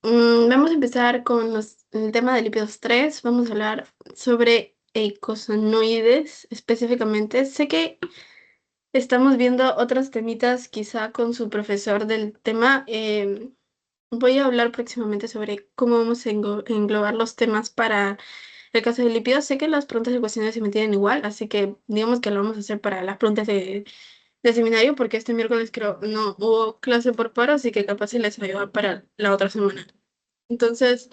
Vamos a empezar con el tema de lípidos 3. Vamos a hablar sobre eicosanoides específicamente. Sé que estamos viendo otros temitas quizá con su profesor del tema. Voy a hablar próximamente sobre cómo vamos a englobar los temas para el caso de lípidos. Sé que las preguntas y cuestiones se mantienen igual, así que digamos que lo vamos a hacer para las preguntas de seminario, porque este miércoles creo no hubo clase por paro, así que capaz se les ayuda para la otra semana. Entonces,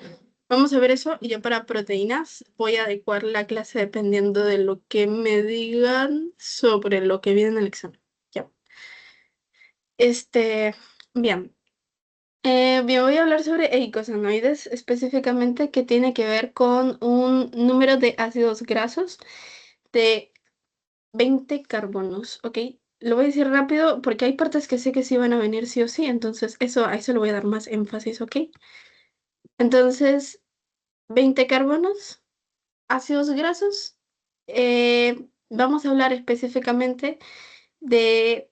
vamos a ver eso. Y ya para proteínas, voy a adecuar la clase dependiendo de lo que me digan sobre lo que viene en el examen. Ya. Este, bien. Bien, voy a hablar sobre eicosanoides, específicamente que tiene que ver con un número de ácidos grasos de 20 carbonos, ¿ok? Lo voy a decir rápido porque hay partes que sé que sí van a venir sí o sí, entonces a eso le voy a dar más énfasis, ¿ok? Entonces, 20 carbonos, ácidos grasos. Vamos a hablar específicamente de...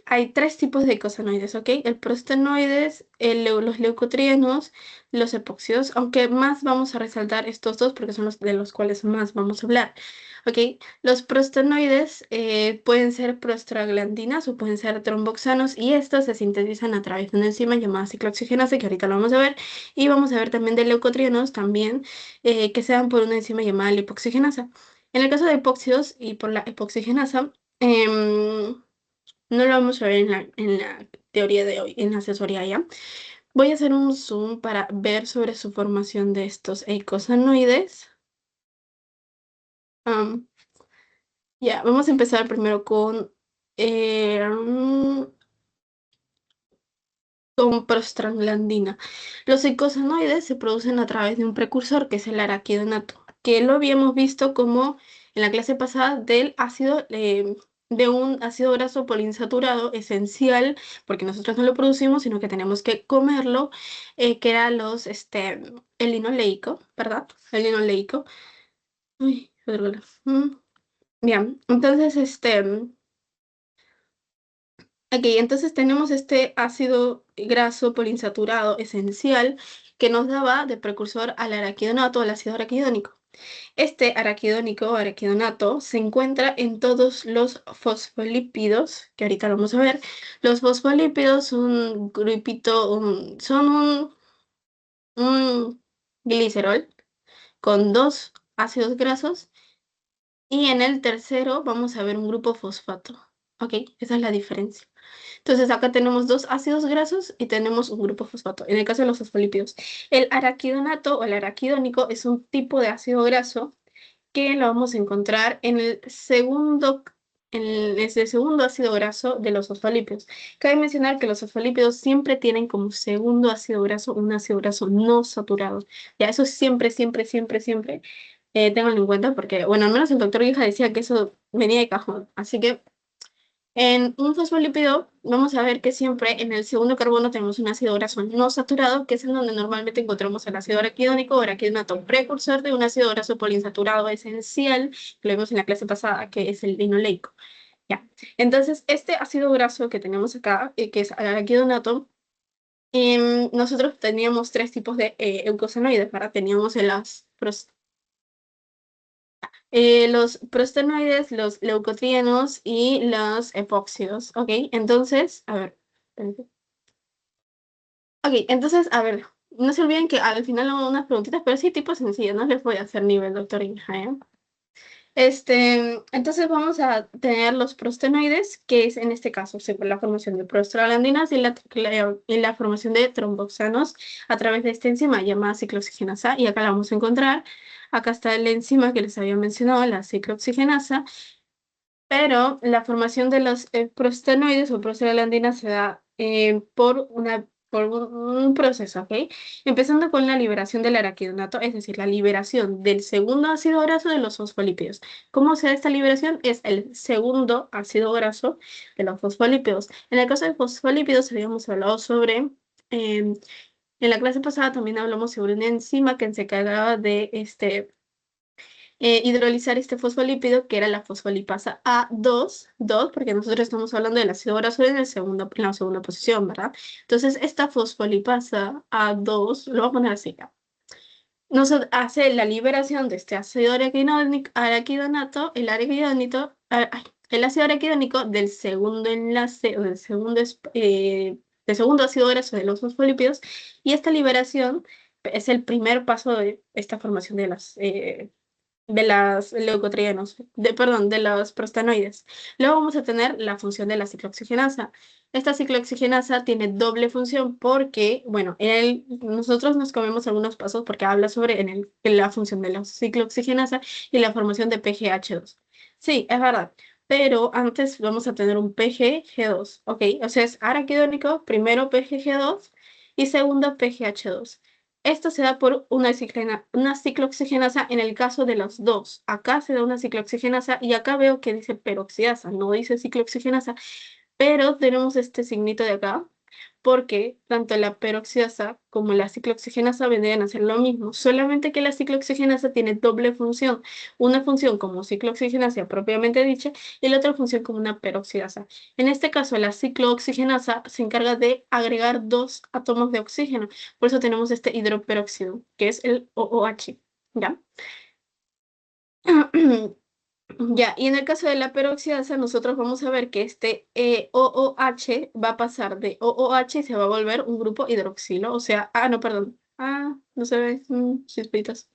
hay tres tipos de eicosanoides, ¿ok? El prostenoides, los leucotrienos, los epóxidos, aunque más vamos a resaltar estos dos porque son los de los cuales más vamos a hablar, ¿ok? Los prostenoides pueden ser prostaglandinas o pueden ser tromboxanos y estos se sintetizan a través de una enzima llamada ciclooxigenasa, que ahorita lo vamos a ver, y vamos a ver también de leucotrienos también que se dan por una enzima llamada lipoxigenasa. En el caso de epóxidos y por la epoxigenasa, no lo vamos a ver en la teoría de hoy, en la asesoría ya. Voy a hacer un zoom para ver sobre su formación de estos eicosanoides. Am, ya, vamos a empezar primero eh, mm, con prostaglandina. Los eicosanoides se producen a través de un precursor que es el araquidonato, que lo habíamos visto como en la clase pasada del ácido, de un ácido graso poliinsaturado esencial, porque nosotros no lo producimos, sino que tenemos que comerlo, que era el linoleico, ¿verdad? El linoleico. Uy, perdón. Bien, entonces, aquí, entonces tenemos este ácido graso poliinsaturado esencial que nos daba de precursor al araquidonato, al ácido araquidónico. Este araquidónico o araquidonato se encuentra en todos los fosfolípidos, que ahorita lo vamos a ver. Los fosfolípidos son un grupito, son un glicerol con dos ácidos grasos y en el tercero vamos a ver un grupo fosfato. Ok, esa es la diferencia. Entonces acá tenemos dos ácidos grasos y tenemos un grupo fosfato. En el caso de los fosfolípidos, el araquidonato o el araquidónico es un tipo de ácido graso que lo vamos a encontrar en el segundo ácido graso de los fosfolípidos. Cabe mencionar que los fosfolípidos siempre tienen como segundo ácido graso un ácido graso no saturado. Ya eso siempre, siempre, siempre, siempre ténganlo en cuenta porque, bueno, al menos el doctor Guija decía que eso venía de cajón. Así que en un fosfolípido vamos a ver que siempre en el segundo carbono tenemos un ácido graso no saturado, que es en donde normalmente encontramos el ácido araquidónico o araquidonato, precursor de un ácido graso poliinsaturado esencial, que lo vimos en la clase pasada, que es el linoleico. Ya. Entonces, este ácido graso que tenemos acá, que es el araquidonato, nosotros teníamos tres tipos de eicosanoides, ¿verdad? Teníamos los prostenoides, los leucotrienos y los epóxidos, ¿ok? Entonces, a ver. Espérate. Ok, entonces, a ver, no se olviden que al final hago unas preguntitas, pero sí tipo sencillas, no les voy a hacer nivel doctor Inja, ¿eh? Entonces vamos a tener los prostenoides, que es en este caso según la formación de prostaglandinas y la formación de tromboxanos a través de esta enzima llamada ciclooxigenasa, y acá la vamos a encontrar. Acá está la enzima que les había mencionado, la ciclooxigenasa, pero la formación de los prostanoides o prostaglandinas se da por un proceso, ¿ok? Empezando con la liberación del araquidonato, es decir, la liberación del segundo ácido graso de los fosfolípidos. ¿Cómo se da esta liberación? Es el segundo ácido graso de los fosfolípidos. En el caso de fosfolípidos habíamos hablado sobre, en la clase pasada también hablamos sobre una enzima que se encargaba de hidrolizar este fosfolípido, que era la fosfolipasa A2, porque nosotros estamos hablando del ácido graso en en la segunda posición, ¿verdad? Entonces, esta fosfolipasa A2, lo voy a poner así, ya. Nos hace la liberación de este ácido araquidonato, el ácido araquidónico del segundo enlace o del segundo ácido graso de los fosfolípidos, y esta liberación es el primer paso de esta formación de las leucotrienos, perdón, de los prostanoides. Luego vamos a tener la función de la ciclooxigenasa. Esta ciclooxigenasa tiene doble función porque, bueno, nosotros nos comemos algunos pasos porque habla sobre en la función de la ciclooxigenasa y la formación de PGH2. Sí, es verdad. Pero antes vamos a tener un PGG2, ¿ok? O sea, es araquidónico, primero PGG2 y segundo PGH2. Esto se da por una ciclooxigenasa en el caso de los dos. Acá se da una ciclooxigenasa y acá veo que dice peroxidasa, no dice ciclooxigenasa, pero tenemos este signito de acá porque tanto la peroxidasa como la ciclooxigenasa vendrían a ser lo mismo, solamente que la ciclooxigenasa tiene doble función, una función como ciclooxigenasa propiamente dicha y la otra función como una peroxidasa. En este caso, la ciclooxigenasa se encarga de agregar dos átomos de oxígeno, por eso tenemos este hidroperóxido, que es el OOH, ¿ya? Ya, y en el caso de la peroxidasa, nosotros vamos a ver que este OOH va a pasar de OOH y se va a volver un grupo hidroxilo, o sea, no, perdón, no se ve, chispitas.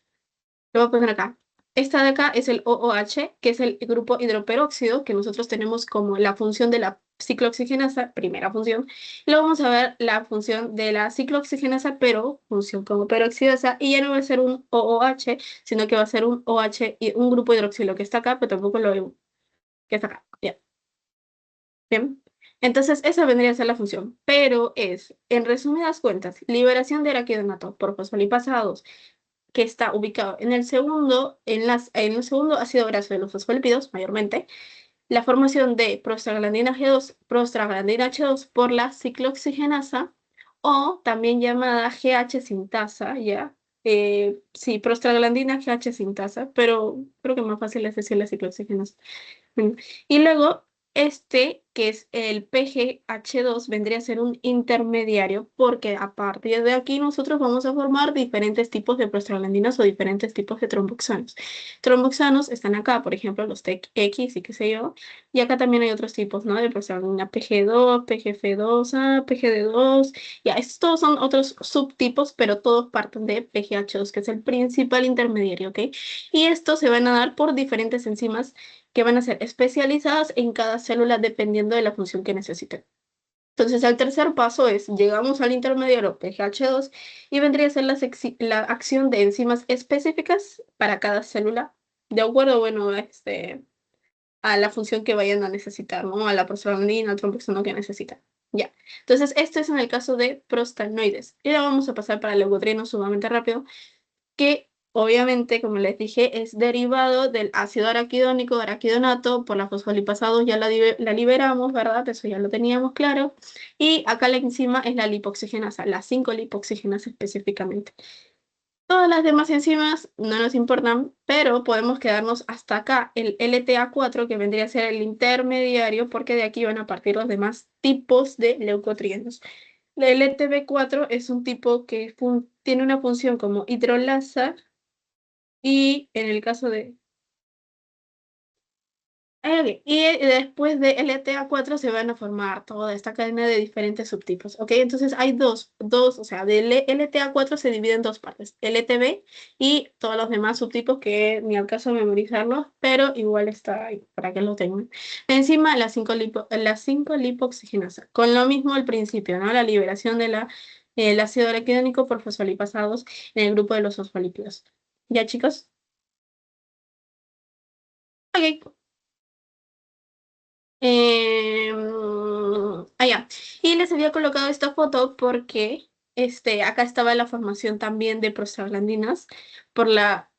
Lo voy a poner acá. Esta de acá es el OOH, que es el grupo hidroperóxido, que nosotros tenemos como la función de la ciclooxigenasa, primera función. Y luego vamos a ver la función de la ciclooxigenasa, pero función como peroxidasa, y ya no va a ser un OOH, sino que va a ser un OH y un grupo hidroxilo que está acá, pero tampoco lo veo, que está acá. Ya. Bien. Entonces, esa vendría a ser la función, pero es, en resumidas cuentas, liberación de araquidonato por fosfolipasa 2 que está ubicado en en el segundo ácido graso de los fosfolípidos, mayormente, la formación de prostaglandina G2, prostaglandina H2 por la ciclooxigenasa, o también llamada GH sintasa, ¿ya? Sí, prostaglandina GH sintasa, pero creo que más fácil es decir la ciclooxigenasa. Y luego, que es el PGH2, vendría a ser un intermediario, porque a partir de aquí nosotros vamos a formar diferentes tipos de prostaglandinas o diferentes tipos de tromboxanos. Tromboxanos están acá, por ejemplo, los TX y qué sé yo, y acá también hay otros tipos, ¿no? De prostaglandina PG2, PGF2A, PGD2, ya, estos todos son otros subtipos, pero todos parten de PGH2, que es el principal intermediario, ¿ok? Y estos se van a dar por diferentes enzimas que van a ser especializadas en cada célula dependiendo de la función que necesiten. Entonces, el tercer paso es, llegamos al intermediario PGH2 y vendría a ser la acción de enzimas específicas para cada célula, de acuerdo, bueno, a la función que vayan a necesitar, ¿no? A la prostaglandina, al tromboxano que necesitan. Ya. Entonces, esto es en el caso de prostanoides. Y ahora vamos a pasar para el leucotrieno sumamente rápido, que obviamente, como les dije, es derivado del ácido araquidónico, araquidonato, por la fosfolipasa 2 ya la liberamos, ¿verdad? Eso ya lo teníamos claro. Y acá la enzima es la lipoxigenasa, la 5-lipoxigenasa específicamente. Todas las demás enzimas no nos importan, pero podemos quedarnos hasta acá, el LTA4, que vendría a ser el intermediario, porque de aquí van a partir los demás tipos de leucotrienos. La LTB4 es un tipo que tiene una función como hidrolasa y en el caso de... ok, y después de LTA4 se van a formar toda esta cadena de diferentes subtipos, ¿ok? Entonces hay o sea, de LTA4 se divide en dos partes, LTB y todos los demás subtipos que ni al caso de memorizarlos, pero igual está ahí para que lo tengan. Encima la 5-lipoxigenasa, con lo mismo al principio, ¿no? La liberación de el ácido araquidónico por fosfolipasados en el grupo de los fosfolípidos. ¿Ya, chicos? Ok. Ya. Y les había colocado esta foto porque acá estaba la formación también de prostaglandinas por la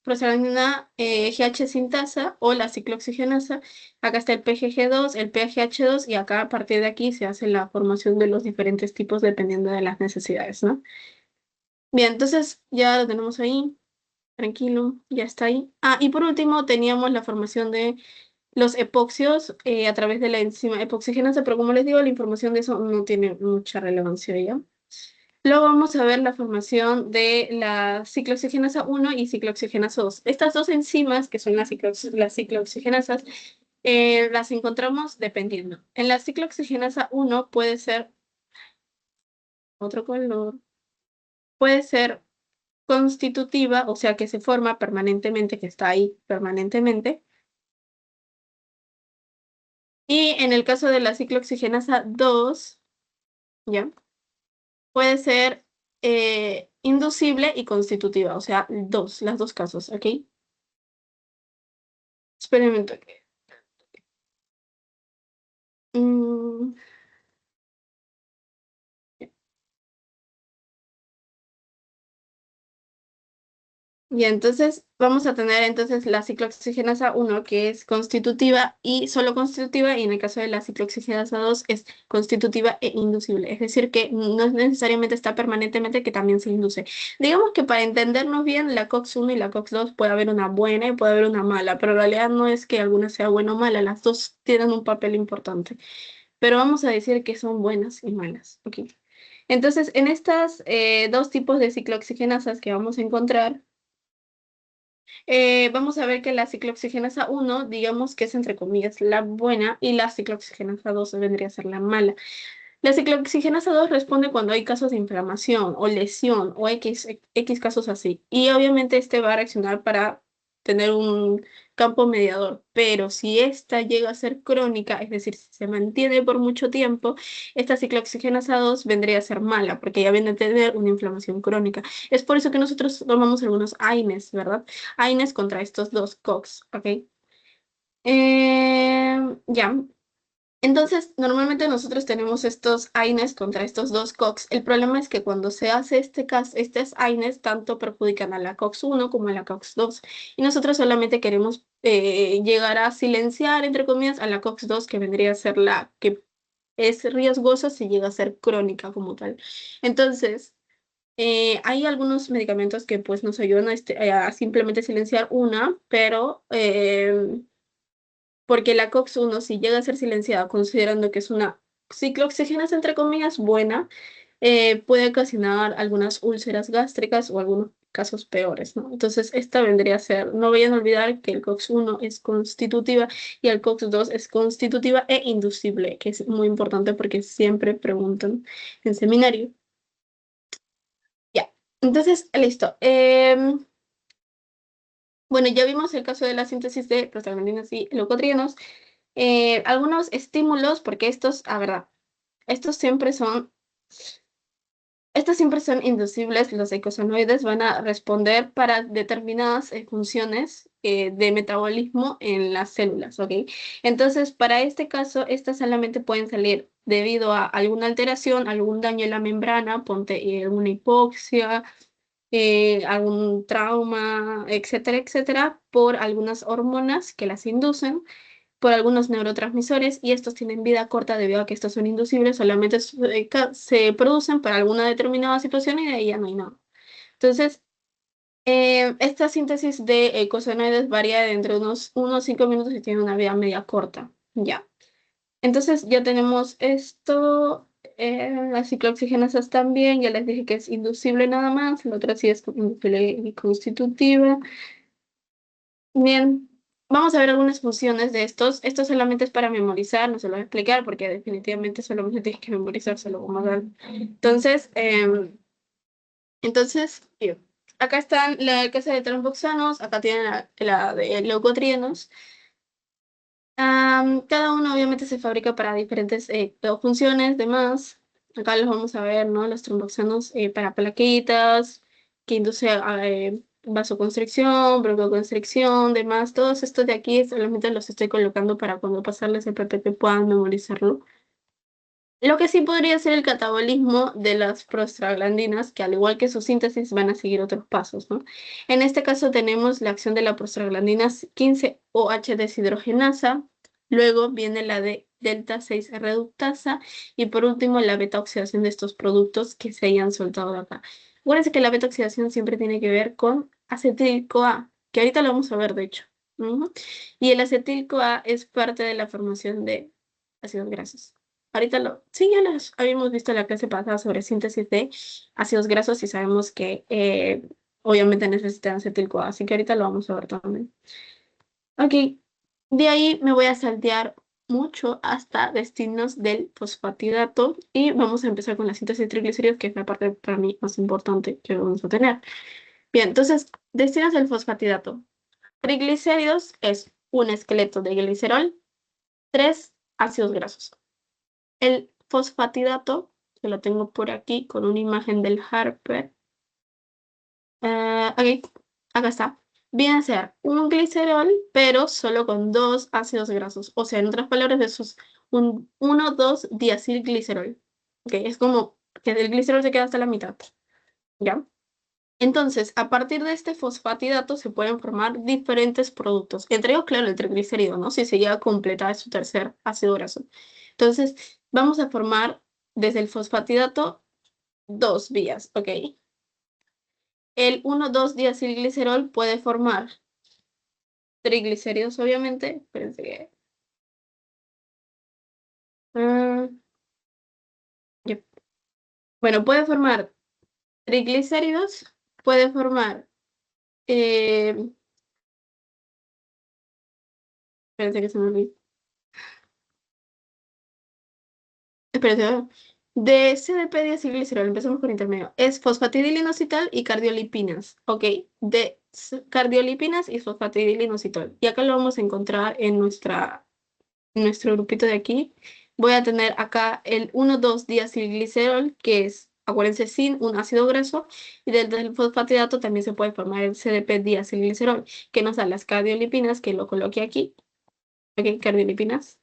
prostaglandina GH sintasa o la ciclooxigenasa. Acá está el PGG2, el PGH2 y acá a partir de aquí se hace la formación de los diferentes tipos dependiendo de las necesidades, ¿no? Bien, entonces ya lo tenemos ahí. Tranquilo, ya está ahí. Ah, y por último teníamos la formación de los epoxios a través de la enzima epoxigenasa, pero como les digo, la información de eso no tiene mucha relevancia ya. Luego vamos a ver la formación de la ciclooxigenasa 1 y ciclooxigenasa 2. Estas dos enzimas, que son las ciclooxigenasas, las encontramos dependiendo. En la ciclooxigenasa 1 puede ser otro color, puede ser constitutiva, o sea que se forma permanentemente, que está ahí permanentemente. Y en el caso de la ciclooxigenasa 2, ¿ya? Puede ser inducible y constitutiva, o sea, las dos casos, ¿ok? Esperen un toque. Mm, Ya, entonces vamos a tener entonces la ciclooxigenasa 1 que es constitutiva y solo constitutiva, y en el caso de la ciclooxigenasa 2 es constitutiva e inducible, es decir que no es necesariamente está permanentemente, que también se induce. Digamos que para entendernos bien, la COX-1 y la COX-2 puede haber una buena y puede haber una mala, pero en realidad no es que alguna sea buena o mala, las dos tienen un papel importante, pero vamos a decir que son buenas y malas, ¿ok? Entonces, en estas dos tipos de ciclooxigenasas que vamos a encontrar, vamos a ver que la ciclooxigenasa 1, digamos que es entre comillas la buena, y la ciclooxigenasa 2 vendría a ser la mala. La ciclooxigenasa 2 responde cuando hay casos de inflamación o lesión o X casos así. Y obviamente este va a reaccionar para tener un campo mediador. Pero si esta llega a ser crónica, es decir, si se mantiene por mucho tiempo, esta ciclooxigenasa 2 vendría a ser mala porque ya viene a tener una inflamación crónica. Es por eso que nosotros tomamos algunos AINES, ¿verdad? AINES contra estos dos COX, ¿ok? Ya. Entonces, normalmente nosotros tenemos estos AINES contra estos dos COX. El problema es que cuando se hace este caso, estos AINES tanto perjudican a la COX-1 como a la COX-2. Y nosotros solamente queremos llegar a silenciar, entre comillas, a la COX-2, que vendría a ser la que es riesgosa si llega a ser crónica como tal. Entonces, hay algunos medicamentos que pues nos ayudan a simplemente silenciar una, pero porque la COX-1, si llega a ser silenciada, considerando que es una ciclooxigenasa, entre comillas, buena, puede ocasionar algunas úlceras gástricas o algunos casos peores, ¿no? Entonces, esta vendría a ser, no vayan a olvidar que el COX-1 es constitutiva y el COX-2 es constitutiva e inducible, que es muy importante porque siempre preguntan en seminario. Ya, entonces, listo. Bueno, ya vimos el caso de la síntesis de prostaglandinas y leucotrienos. Algunos estímulos, porque estos, a verdad, estos siempre son, estos siempre son inducibles, los eicosanoides van a responder para determinadas funciones de metabolismo en las células, ¿ok? Entonces, para este caso, estas solamente pueden salir debido a alguna alteración, algún daño en la membrana, ponte alguna hipoxia, algún trauma, etcétera, etcétera, por algunas hormonas que las inducen, por algunos neurotransmisores, y estos tienen vida corta debido a que estos son inducibles, solamente se producen para alguna determinada situación y de ahí ya no hay nada. Entonces, esta síntesis de eicosanoides varía de entre unos 1 a 5 minutos y tiene una vida media corta. Ya. Entonces ya tenemos esto, las ciclooxigenasas también, ya les dije que es inducible nada más, la otra sí es inducible y constitutiva. Bien, vamos a ver algunas funciones de estos. Esto solamente es para memorizar, no se lo voy a explicar porque definitivamente solamente tienes que memorizárselo como tal. Entonces, bien. Acá están la casa de tromboxanos, acá tienen la de leucotrienos. Cada uno obviamente se fabrica para diferentes funciones, demás. Acá los vamos a ver, ¿no? Los tromboxanos para plaquetas, que induce a vasoconstricción, broncoconstricción, demás. Todos estos de aquí solamente los estoy colocando para cuando pasarles el PPT puedan memorizarlo. Lo que sí podría ser el catabolismo de las prostaglandinas, que al igual que su síntesis van a seguir otros pasos, ¿no? En este caso tenemos la acción de la prostaglandina 15-OH deshidrogenasa, luego viene la de delta 6 reductasa y por último la beta oxidación de estos productos que se hayan soltado de acá. Acuérdense que la beta oxidación siempre tiene que ver con acetil-CoA, que ahorita lo vamos a ver, de hecho. Y el acetil-CoA es parte de la formación de ácidos grasos. Sí, ya los habíamos visto en la clase pasada sobre síntesis de ácidos grasos y sabemos que obviamente necesitan acetil-CoA, así que ahorita lo vamos a ver también. Ok, de ahí me voy a saltear mucho hasta destinos del fosfatidato y vamos a empezar con la síntesis de triglicéridos, que es la parte para mí más importante que vamos a tener. Bien, entonces, destinos del fosfatidato. Triglicéridos es un esqueleto de glicerol, 3 ácidos grasos. El fosfatidato, que lo tengo por aquí con una imagen del Harper. Aquí, acá está. Viene a ser un glicerol, pero solo con 2 ácidos grasos. O sea, en otras palabras, eso es un 1,2-diacilglicerol. Ok, es como que el glicerol se queda hasta la mitad. ¿Ya? Entonces, a partir de este fosfatidato se pueden formar diferentes productos. Entre ellos, claro, el triglicérido, ¿no? Si se llega a completar su tercer ácido graso. Entonces, vamos a formar desde el fosfatidato 2 vías, ¿ok? El 1,2-diacilglicerol puede formar triglicéridos, obviamente. Espérense que... ah, yep. Bueno, puede formar triglicéridos, puede formar... espérense que se me olvidó. Espérense, de CDP-diacilglicerol, empezamos con intermedio. Es fosfatidilinositol y cardiolipinas, ¿ok? De cardiolipinas y fosfatidilinositol. Y acá lo vamos a encontrar en nuestro grupito de aquí. Voy a tener acá el 1,2-diacilglicerol, que es, acuérdense, sin un ácido graso, y del fosfatidato también se puede formar el CDP-diacilglicerol, que nos da las cardiolipinas, que lo coloqué aquí, ¿ok? Cardiolipinas,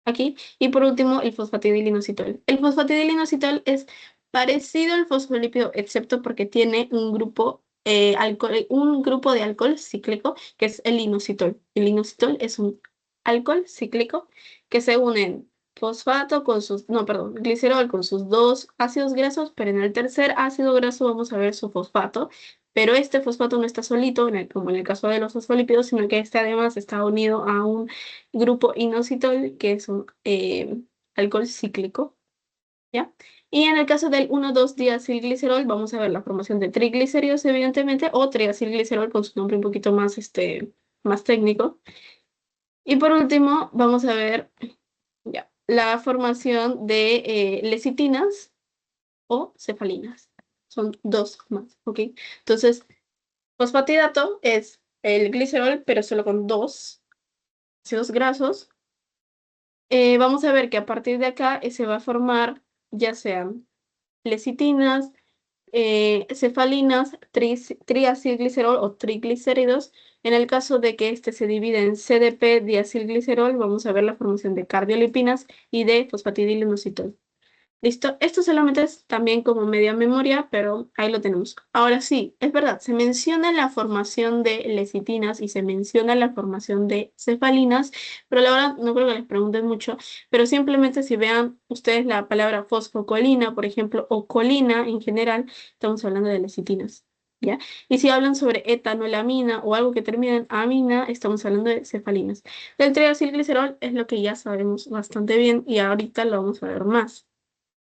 aquí, y por último el fosfatidilinositol. El fosfatidilinositol es parecido al fosfolípido, excepto porque tiene un grupo de alcohol cíclico, que es el inositol. El inositol es un alcohol cíclico que se unen fosfato con sus, no, perdón, glicerol con sus 2 ácidos grasos, pero en el tercer ácido graso vamos a ver su fosfato, pero este fosfato no está solito, como en el caso de los fosfolípidos, sino que este además está unido a un grupo inositol, que es un alcohol cíclico, ¿ya? Y en el caso del 1,2-diacilglicerol, vamos a ver la formación de triglicéridos, evidentemente, o triacilglicerol con su nombre un poquito más, más técnico. Y por último, vamos a ver ya, la formación de lecitinas o cefalinas. Son 2 más, ¿ok? Entonces, fosfatidato es el glicerol, pero solo con 2 ácidos grasos. Vamos a ver que a partir de acá se va a formar ya sean lecitinas, cefalinas, triacilglicerol o triglicéridos. En el caso de que este se divide en CDP-diacilglicerol, vamos a ver la formación de cardiolipinas y de fosfatidilinositol. ¿Listo? Esto solamente es también como media memoria, pero ahí lo tenemos. Ahora sí, es verdad, se menciona la formación de lecitinas y se menciona la formación de cefalinas, pero la verdad no creo que les pregunten mucho, pero simplemente si vean ustedes la palabra fosfocolina, por ejemplo, o colina en general, estamos hablando de lecitinas, ¿ya? Y si hablan sobre etanolamina o algo que termina en amina, estamos hablando de cefalinas. Del triacilglicerol es lo que ya sabemos bastante bien y ahorita lo vamos a ver más.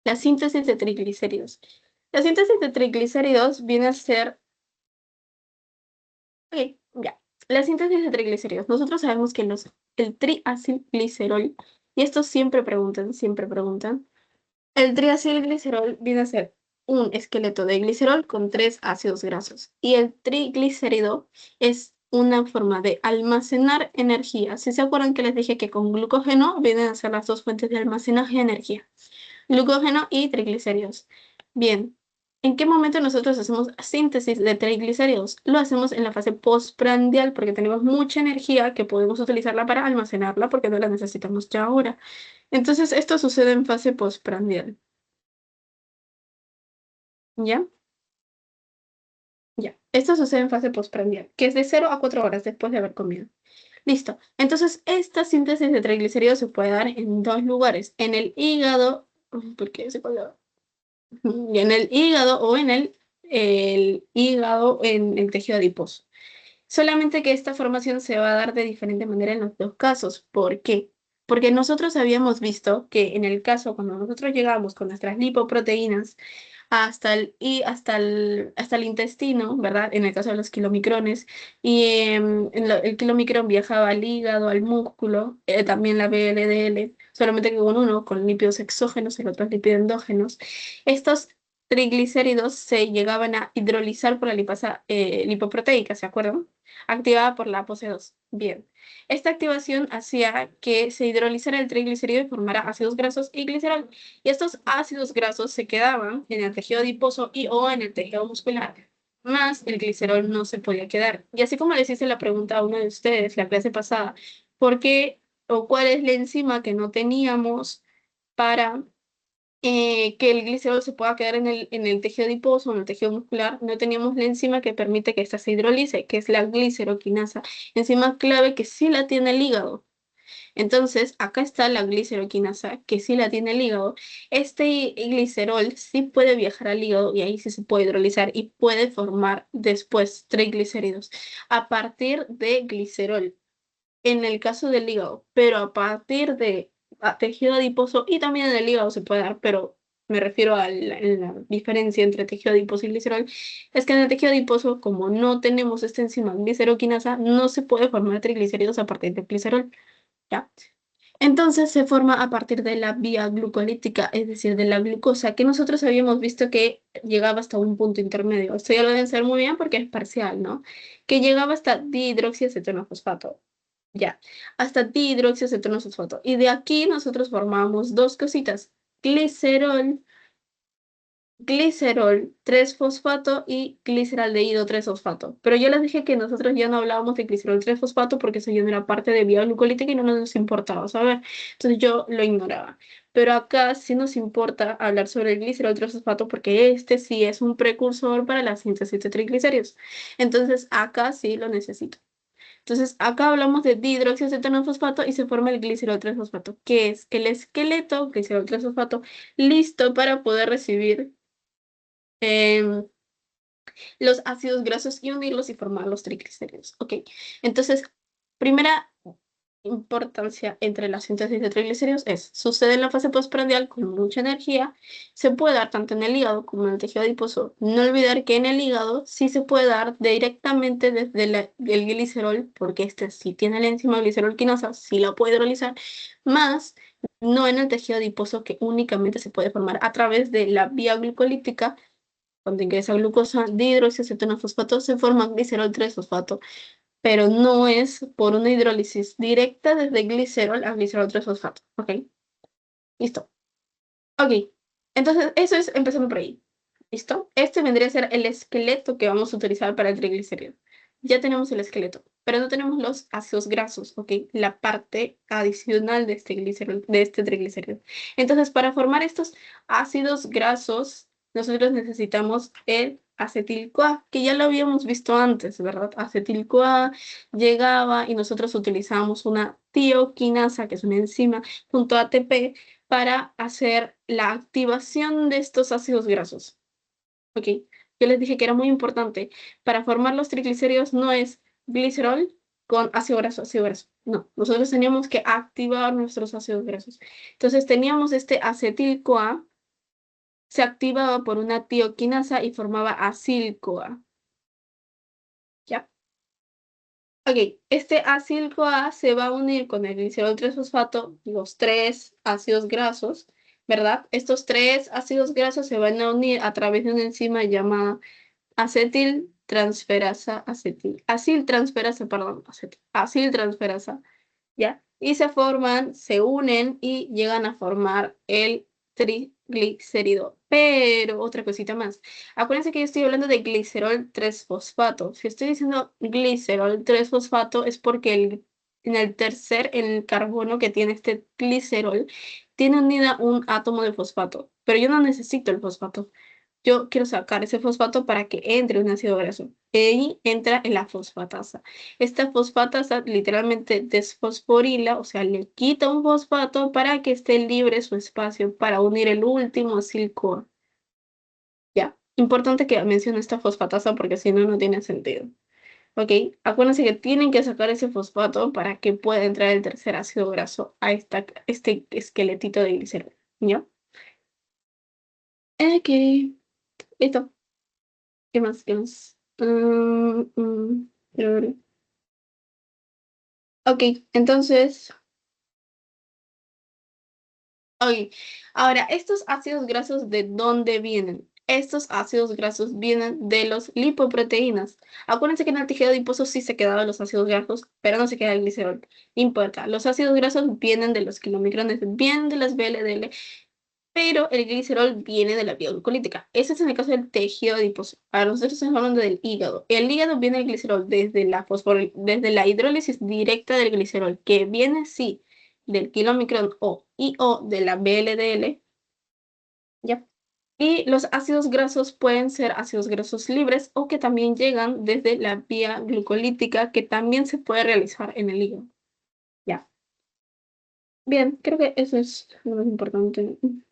La síntesis de triglicéridos. La síntesis de triglicéridos viene a ser... Ok, ya. La síntesis de triglicéridos. Nosotros sabemos que el triacilglicerol, y esto siempre preguntan, el triacilglicerol viene a ser un esqueleto de glicerol con 3 ácidos grasos. Y el triglicérido es una forma de almacenar energía. Si se acuerdan que les dije que con glucógeno vienen a ser las 2 fuentes de almacenaje de energía: glucógeno y triglicéridos. Bien, ¿en qué momento nosotros hacemos síntesis de triglicéridos? Lo hacemos en la fase postprandial porque tenemos mucha energía que podemos utilizarla para almacenarla porque no la necesitamos ya ahora. Entonces, esto sucede en fase postprandial. ¿Ya? Ya. Esto sucede en fase postprandial, que es de 0 a 4 horas después de haber comido. Listo. Entonces, esta síntesis de triglicéridos se puede dar en 2 lugares. En el hígado, ¿por qué se coló? Y en el hígado o en el el hígado en el tejido adiposo. Solamente que esta formación se va a dar de diferente manera en los dos casos. ¿Por qué? Porque nosotros habíamos visto que en el caso cuando nosotros llegamos con nuestras lipoproteínas hasta el intestino, ¿verdad? En el caso de los kilomicrones, y el kilomicrón viajaba al hígado, al músculo, también la VLDL, solamente que con uno con lípidos exógenos, el otro es lípido endógenos. Estos triglicéridos se llegaban a hidrolizar por la lipasa lipoproteica, ¿se acuerdan? Activada por la ApoC2. Bien. Esta activación hacía que se hidrolizara el triglicérido y formara ácidos grasos y glicerol. Y estos ácidos grasos se quedaban en el tejido adiposo y o en el tejido muscular, más el glicerol no se podía quedar. Y así como les hice la pregunta a uno de ustedes la clase pasada, ¿por qué o cuál es la enzima que no teníamos para que el glicerol se pueda quedar en el tejido adiposo o en el tejido muscular? No teníamos la enzima que permite que ésta se hidrolice, que es la gliceroquinasa, enzima clave que sí la tiene el hígado. Entonces, acá está la gliceroquinasa, que sí la tiene el hígado. Este glicerol sí puede viajar al hígado y ahí sí se puede hidrolizar y puede formar después triglicéridos a partir de glicerol, en el caso del hígado, pero a partir de tejido adiposo y también en el hígado se puede dar, pero me refiero a la diferencia entre tejido adiposo y glicerol, es que en el tejido adiposo, como no tenemos esta enzima gliceroquinasa, no se puede formar triglicéridos a partir del glicerol. ¿Ya? Entonces se forma a partir de la vía glucolítica, es decir, de la glucosa, que nosotros habíamos visto que llegaba hasta un punto intermedio. Esto ya lo deben saber muy bien porque es parcial, ¿no? Que llegaba hasta dihidroxiacetonofosfato. Ya, hasta dihidroxiacetonofosfato. Y de aquí nosotros formamos dos cositas, glicerol, glicerol 3-fosfato y gliceraldehído 3-fosfato. Pero yo les dije que nosotros ya no hablábamos de glicerol 3-fosfato porque eso ya no era parte de vía glucolítica y no nos importaba saber. Entonces yo lo ignoraba. Pero acá sí nos importa hablar sobre el glicerol 3-fosfato porque este sí es un precursor para la síntesis de triglicéridos. Entonces acá sí lo necesito. Entonces acá hablamos de dihidroxiacetonofosfato y se forma el glicerol 3-fosfato, que es el esqueleto glicerol 3-fosfato listo para poder recibir em, los ácidos grasos y unirlos y formar los triglicéridos. Ok, entonces, primera importancia entre la síntesis de triglicéridos es, sucede en la fase postprandial con mucha energía, se puede dar tanto en el hígado como en el tejido adiposo. No olvidar que en el hígado sí se puede dar directamente desde el glicerol, porque este sí tiene la enzima glicerol quinasa, sí la puede hidrolizar, más no en el tejido adiposo que únicamente se puede formar a través de la vía glucolítica. Cuando ingresa glucosa dihidroxiacetonofosfato se forma glicerol 3-fosfato, pero no es por una hidrólisis directa desde glicerol a glicerol 3-fosfato. ¿Ok? Listo. Ok. Entonces, eso es empezando por ahí. ¿Listo? Este vendría a ser el esqueleto que vamos a utilizar para el triglicérido. Ya tenemos el esqueleto, pero no tenemos los ácidos grasos, ¿ok? La parte adicional de este glicerol, de este triglicérido. Entonces, para formar estos ácidos grasos, nosotros necesitamos el acetil-CoA, que ya lo habíamos visto antes, ¿verdad? Acetil-CoA llegaba y nosotros utilizamos una tioquinasa, que es una enzima, junto a ATP, para hacer la activación de estos ácidos grasos. ¿Ok? Yo les dije que era muy importante. Para formar los triglicéridos no es glicerol con ácido graso, ácido graso. No, nosotros teníamos que activar nuestros ácidos grasos. Entonces teníamos este acetil-CoA, se activaba por una tioquinasa y formaba acil-CoA. ¿Ya? Ok, este acil-CoA se va a unir con el glicerol 3-fosfato, los tres ácidos grasos, ¿verdad? Estos tres ácidos grasos se van a unir a través de una enzima llamada aciltransferasa, perdón, aciltransferasa, ¿ya? Y se forman, se unen y llegan a formar el triglicérido. Pero otra cosita más. Acuérdense que yo estoy hablando de glicerol 3-fosfato. Si estoy diciendo glicerol 3-fosfato es porque en el carbono que tiene este glicerol, tiene unida un átomo de fosfato. Pero yo no necesito el fosfato. Yo quiero sacar ese fosfato para que entre un ácido graso. Y ahí entra en la fosfatasa. Esta fosfatasa literalmente desfosforila, o sea, le quita un fosfato para que esté libre su espacio para unir el último acil-CoA. ¿Ya? Importante que mencione esta fosfatasa porque si no, no tiene sentido. ¿Ok? Acuérdense que tienen que sacar ese fosfato para que pueda entrar el tercer ácido graso a este esqueletito de glicerol. ¿Ya? Ok, listo. ¿Qué más? ¿Qué más? Quiero ver. Ok, entonces, ok. Ahora, ¿estos ácidos grasos de dónde vienen? Estos ácidos grasos vienen de los lipoproteínas. Acuérdense que en el tejido adiposo sí se quedaban los ácidos grasos, pero no se queda el glicerol. No importa, los ácidos grasos vienen de los kilomicrones, vienen de las VLDL, pero el glicerol viene de la vía glucolítica. Ese es en el caso del tejido adiposo. Ahora nosotros estamos hablando del hígado. El hígado viene del glicerol desde la hidrólisis directa del glicerol, que viene sí del kilomicrón o de la VLDL, ¿ya? Y los ácidos grasos pueden ser ácidos grasos libres o que también llegan desde la vía glucolítica, que también se puede realizar en el hígado. Ya. Bien, creo que eso es lo más importante. Ujú.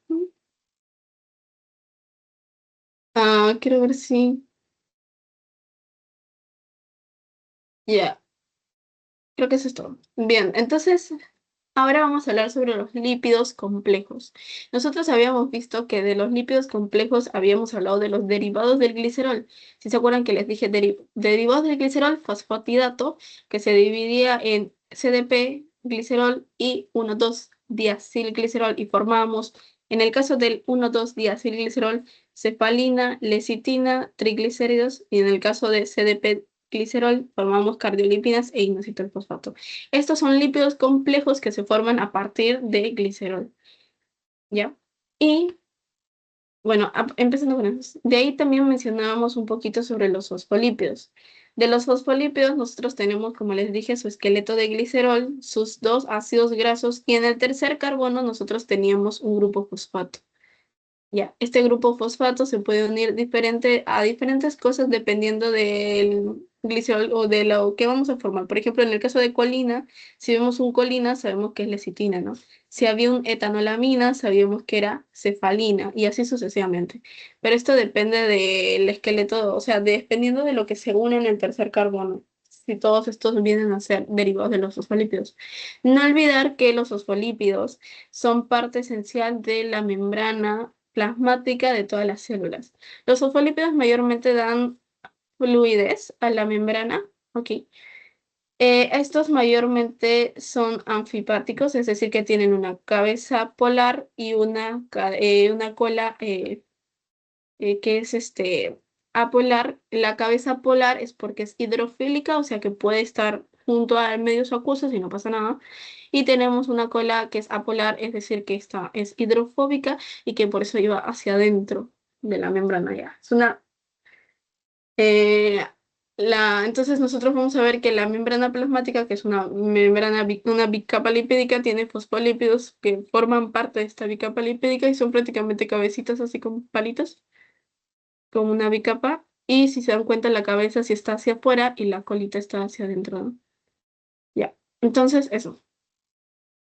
Quiero ver si... Ya. Creo que eso es todo. Bien, entonces ahora vamos a hablar sobre los lípidos complejos. Nosotros habíamos visto que de los lípidos complejos habíamos hablado de los derivados del glicerol. Si se acuerdan que les dije derivados del glicerol, fosfatidato, que se dividía en CDP, glicerol y 1,2-diacilglicerol y formábamos, en el caso del 1,2-diacilglicerol, cefalina, lecitina, triglicéridos y en el caso de CDP glicerol formamos cardiolipinas e inositol-fosfato. Estos son lípidos complejos que se forman a partir de glicerol, ¿ya? Y bueno, empezando con eso. De ahí también mencionábamos un poquito sobre los fosfolípidos. De los fosfolípidos nosotros tenemos, como les dije, su esqueleto de glicerol, sus dos ácidos grasos y en el tercer carbono nosotros teníamos un grupo fosfato. Ya, este grupo fosfato se puede unir a diferentes cosas dependiendo del glicerol o de lo que vamos a formar. Por ejemplo, en el caso de colina, si vemos un colina, sabemos que es lecitina, ¿no? Si había un etanolamina, sabíamos que era cefalina y así sucesivamente. Pero esto depende del esqueleto, o sea, dependiendo de lo que se une en el tercer carbono. Si todos estos vienen a ser derivados de los fosfolípidos. No olvidar que los fosfolípidos son parte esencial de la membrana plasmática de todas las células. Los fosfolípidos mayormente dan fluidez a la membrana. Ok. Estos mayormente son anfipáticos, es decir, que tienen una cabeza polar y una cola que es apolar. La cabeza polar es porque es hidrofílica, o sea que puede estar junto al medio acuoso y no pasa nada. Y tenemos una cola que es apolar, es decir, que esta es hidrofóbica y que por eso iba hacia adentro de la membrana ya. Eh, entonces nosotros vamos a ver que la membrana plasmática, que es una una bicapa lipídica, tiene fosfolípidos que forman parte de esta bicapa lipídica y son prácticamente cabecitas así con palitos como una bicapa. Y si se dan cuenta, la cabeza sí está hacia afuera y la colita está hacia adentro, ¿no? Ya. Entonces, eso.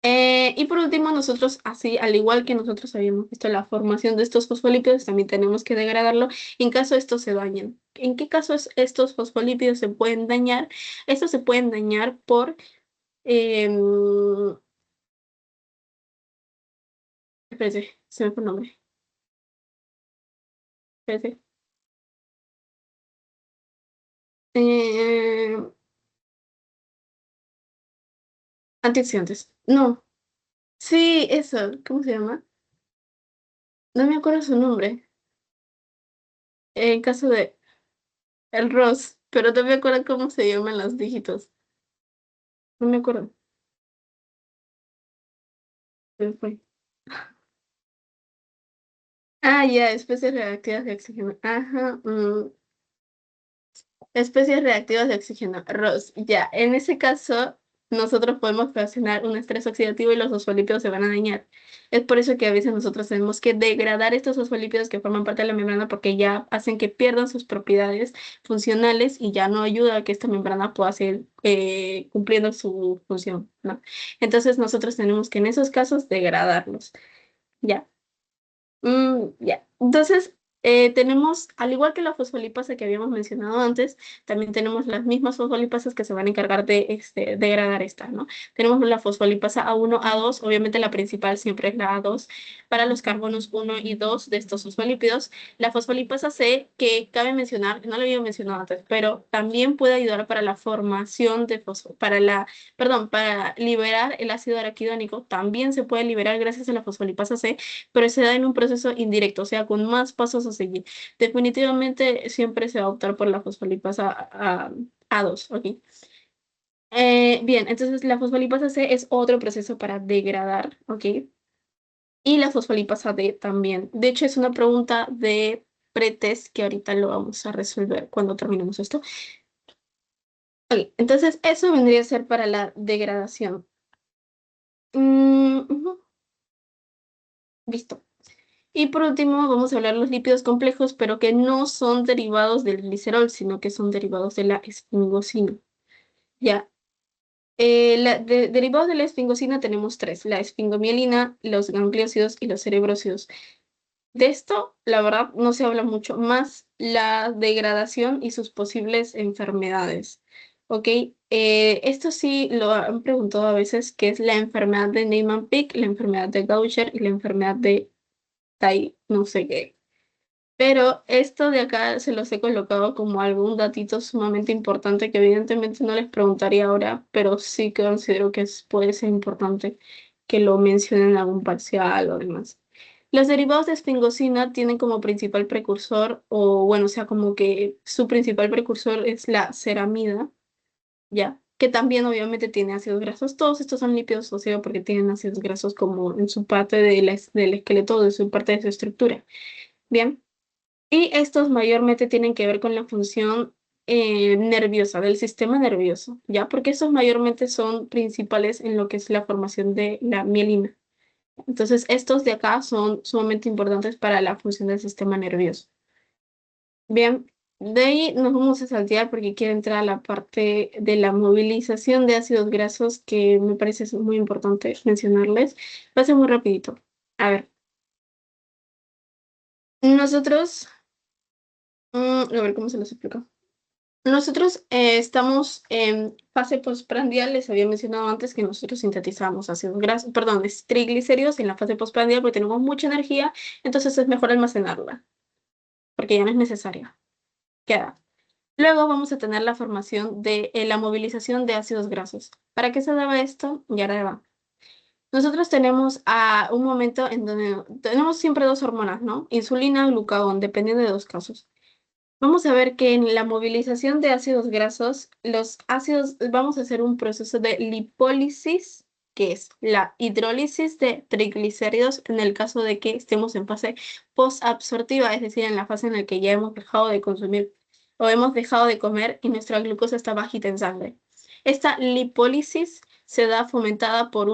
Y por último, nosotros, así, al igual que nosotros habíamos visto la formación de estos fosfolípidos, también tenemos que degradarlo en caso estos se dañen. ¿En qué casos estos fosfolípidos se pueden dañar? Estos se pueden dañar por... em, espérate, se me fue el nombre. Espérate. Em, Antioxidantes. No. Sí, eso. ¿Cómo se llama? No me acuerdo su nombre. En caso de el ROS, pero no me acuerdo cómo se llaman los dígitos. No me acuerdo. Se me fue. Ya, especies reactivas de oxígeno. Ajá. Especies reactivas de oxígeno. ROS. Ya, en ese caso, nosotros podemos ocasionar un estrés oxidativo y los fosfolípidos se van a dañar. Es por eso que a veces nosotros tenemos que degradar estos fosfolípidos que forman parte de la membrana porque ya hacen que pierdan sus propiedades funcionales y ya no ayuda a que esta membrana pueda seguir cumpliendo su función, ¿no? Entonces nosotros tenemos que en esos casos degradarlos. Ya. Ya. Entonces, Tenemos, al igual que la fosfolipasa que habíamos mencionado antes, también tenemos las mismas fosfolipasas que se van a encargar de degradar esta, ¿no? Tenemos la fosfolipasa A1, A2, obviamente la principal siempre es la A2, para los carbonos 1 y 2 de estos fosfolípidos. La fosfolipasa C, que cabe mencionar, no lo había mencionado antes, pero también puede ayudar para la formación de para liberar el ácido araquidónico, también se puede liberar gracias a la fosfolipasa C, pero se da en un proceso indirecto, o sea, con más pasos a seguir. Definitivamente siempre se va a optar por la fosfolipasa A2, ¿ok? Bien, entonces la fosfolipasa C es otro proceso para degradar, ¿ok? Y la fosfolipasa D también. De hecho, es una pregunta de pretest que ahorita lo vamos a resolver cuando terminemos esto. Ok, entonces eso vendría a ser para la degradación. Ujú, listo. Y por último, vamos a hablar de los lípidos complejos, pero que no son derivados del glicerol, sino que son derivados de la esfingosina. Ya, derivados de la esfingosina tenemos tres: la esfingomielina, los gangliósidos y los cerebrósidos. De esto, la verdad, no se habla mucho, más la degradación y sus posibles enfermedades. ¿Ok? Esto sí lo han preguntado a veces, que es la enfermedad de Niemann-Pick, la enfermedad de Gaucher y la enfermedad de Tai, no sé qué. Pero esto de acá se los he colocado como algún datito sumamente importante que evidentemente no les preguntaría ahora, pero sí que considero que puede ser importante que lo mencionen en algún parcial o demás. Los derivados de esfingosina tienen como principal precursor, o bueno, o sea, como que su principal precursor es la ceramida, ¿ya? Que también obviamente tiene ácidos grasos. Todos estos son lípidos óseos porque tienen ácidos grasos como en su parte del esqueleto, de su parte de su estructura. Bien. Y estos mayormente tienen que ver con la función nerviosa, del sistema nervioso, ¿ya? Porque estos mayormente son principales en lo que es la formación de la mielina. Entonces, estos de acá son sumamente importantes para la función del sistema nervioso. Bien, de ahí nos vamos a saltear porque quiero entrar a la parte de la movilización de ácidos grasos que me parece muy importante mencionarles. Va a ser muy rapidito. A ver, nosotros, a ver cómo se los explico. Nosotros estamos en fase postprandial. Les había mencionado antes que nosotros sintetizamos ácidos grasos, perdón, triglicéridos en la fase postprandial porque tenemos mucha energía, entonces es mejor almacenarla porque ya no es necesaria. Queda. Luego vamos a tener la formación de la movilización de ácidos grasos. ¿Para qué se daba esto? Ya ahora va. Nosotros tenemos a un momento en donde tenemos siempre dos hormonas, ¿no? Insulina, glucagón, dependiendo de dos casos. Vamos a ver que en la movilización de ácidos grasos, los ácidos, vamos a hacer un proceso de lipólisis, que es la hidrólisis de triglicéridos en el caso de que estemos en fase posabsortiva, es decir, en la fase en la que ya hemos dejado de consumir o hemos dejado de comer y nuestra glucosa está bajita en sangre. Esta lipólisis se da fomentada por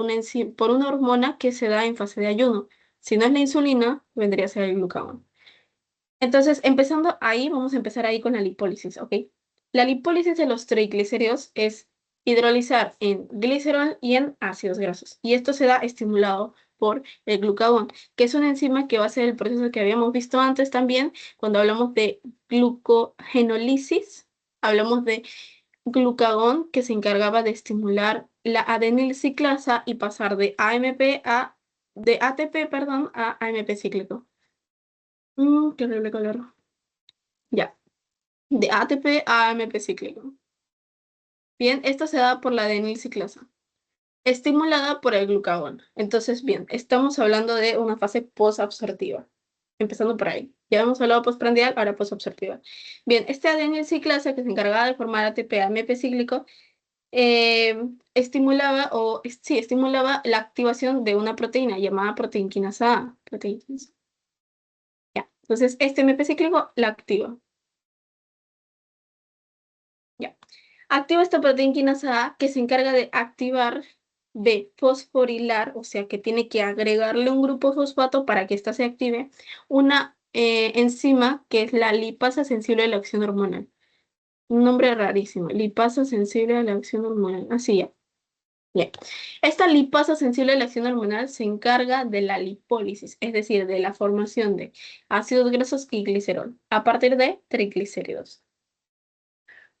por una hormona que se da en fase de ayuno. Si no es la insulina, vendría a ser el glucagón. Entonces, empezando ahí, vamos a empezar ahí con la lipólisis, ¿ok? La lipólisis de los triglicéridos es hidrolizar en glicerol y en ácidos grasos. Y esto se da estimulado por el glucagón, que es una enzima que va a ser el proceso que habíamos visto antes también, cuando hablamos de glucogenólisis, hablamos de glucagón que se encargaba de estimular la adenilciclasa y pasar de ATP, perdón, a AMP cíclico. Qué horrible color. Ya, de ATP a AMP cíclico. Bien, esto se da por la adenilciclasa, estimulada por el glucagón. Entonces, bien, estamos hablando de una fase posabsortiva. Empezando por ahí. Ya hemos hablado postprandial, ahora posabsortiva. Bien, este adenilciclasa que se encargaba de formar ATP a AMP cíclico, estimulaba la activación de una proteína llamada proteína quinasa A. Proteína quinasa A. Ya. Entonces, este AMP cíclico la activa. Ya. Activa esta proteína quinasa A que se encarga de activar, de fosforilar, o sea que tiene que agregarle un grupo fosfato para que ésta se active, una enzima que es la lipasa sensible a la acción hormonal. Un nombre rarísimo, lipasa sensible a la acción hormonal. Así ya. Bien. Esta lipasa sensible a la acción hormonal se encarga de la lipólisis, es decir, de la formación de ácidos grasos y glicerol, a partir de triglicéridos.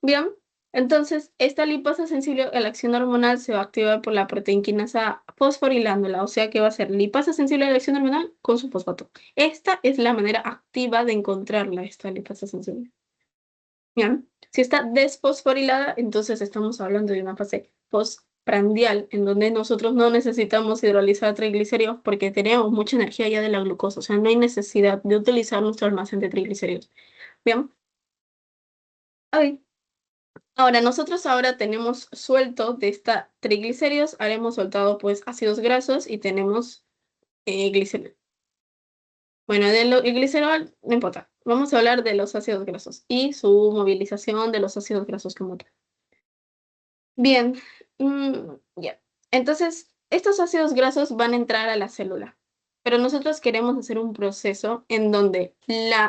Bien, entonces esta lipasa sensible a la acción hormonal se va a activar por la proteinquinasa fosforilándola, o sea que va a ser lipasa sensible a la acción hormonal con su fosfato. Esta es la manera activa de encontrarla, esta lipasa sensible. Bien, si está desfosforilada, entonces estamos hablando de una fase postprandial, en donde nosotros no necesitamos hidrolizar triglicéridos porque tenemos mucha energía ya de la glucosa, o sea, no hay necesidad de utilizar nuestro almacén de triglicéridos. Bien, ok. Ahora, nosotros ahora tenemos suelto de esta triglicéridos, haremos soltado pues ácidos grasos y tenemos glicerol. Bueno, el glicerol no importa. Vamos a hablar de los ácidos grasos y su movilización de los ácidos grasos como tal. Bien, ya. Entonces, estos ácidos grasos van a entrar a la célula, pero nosotros queremos hacer un proceso en donde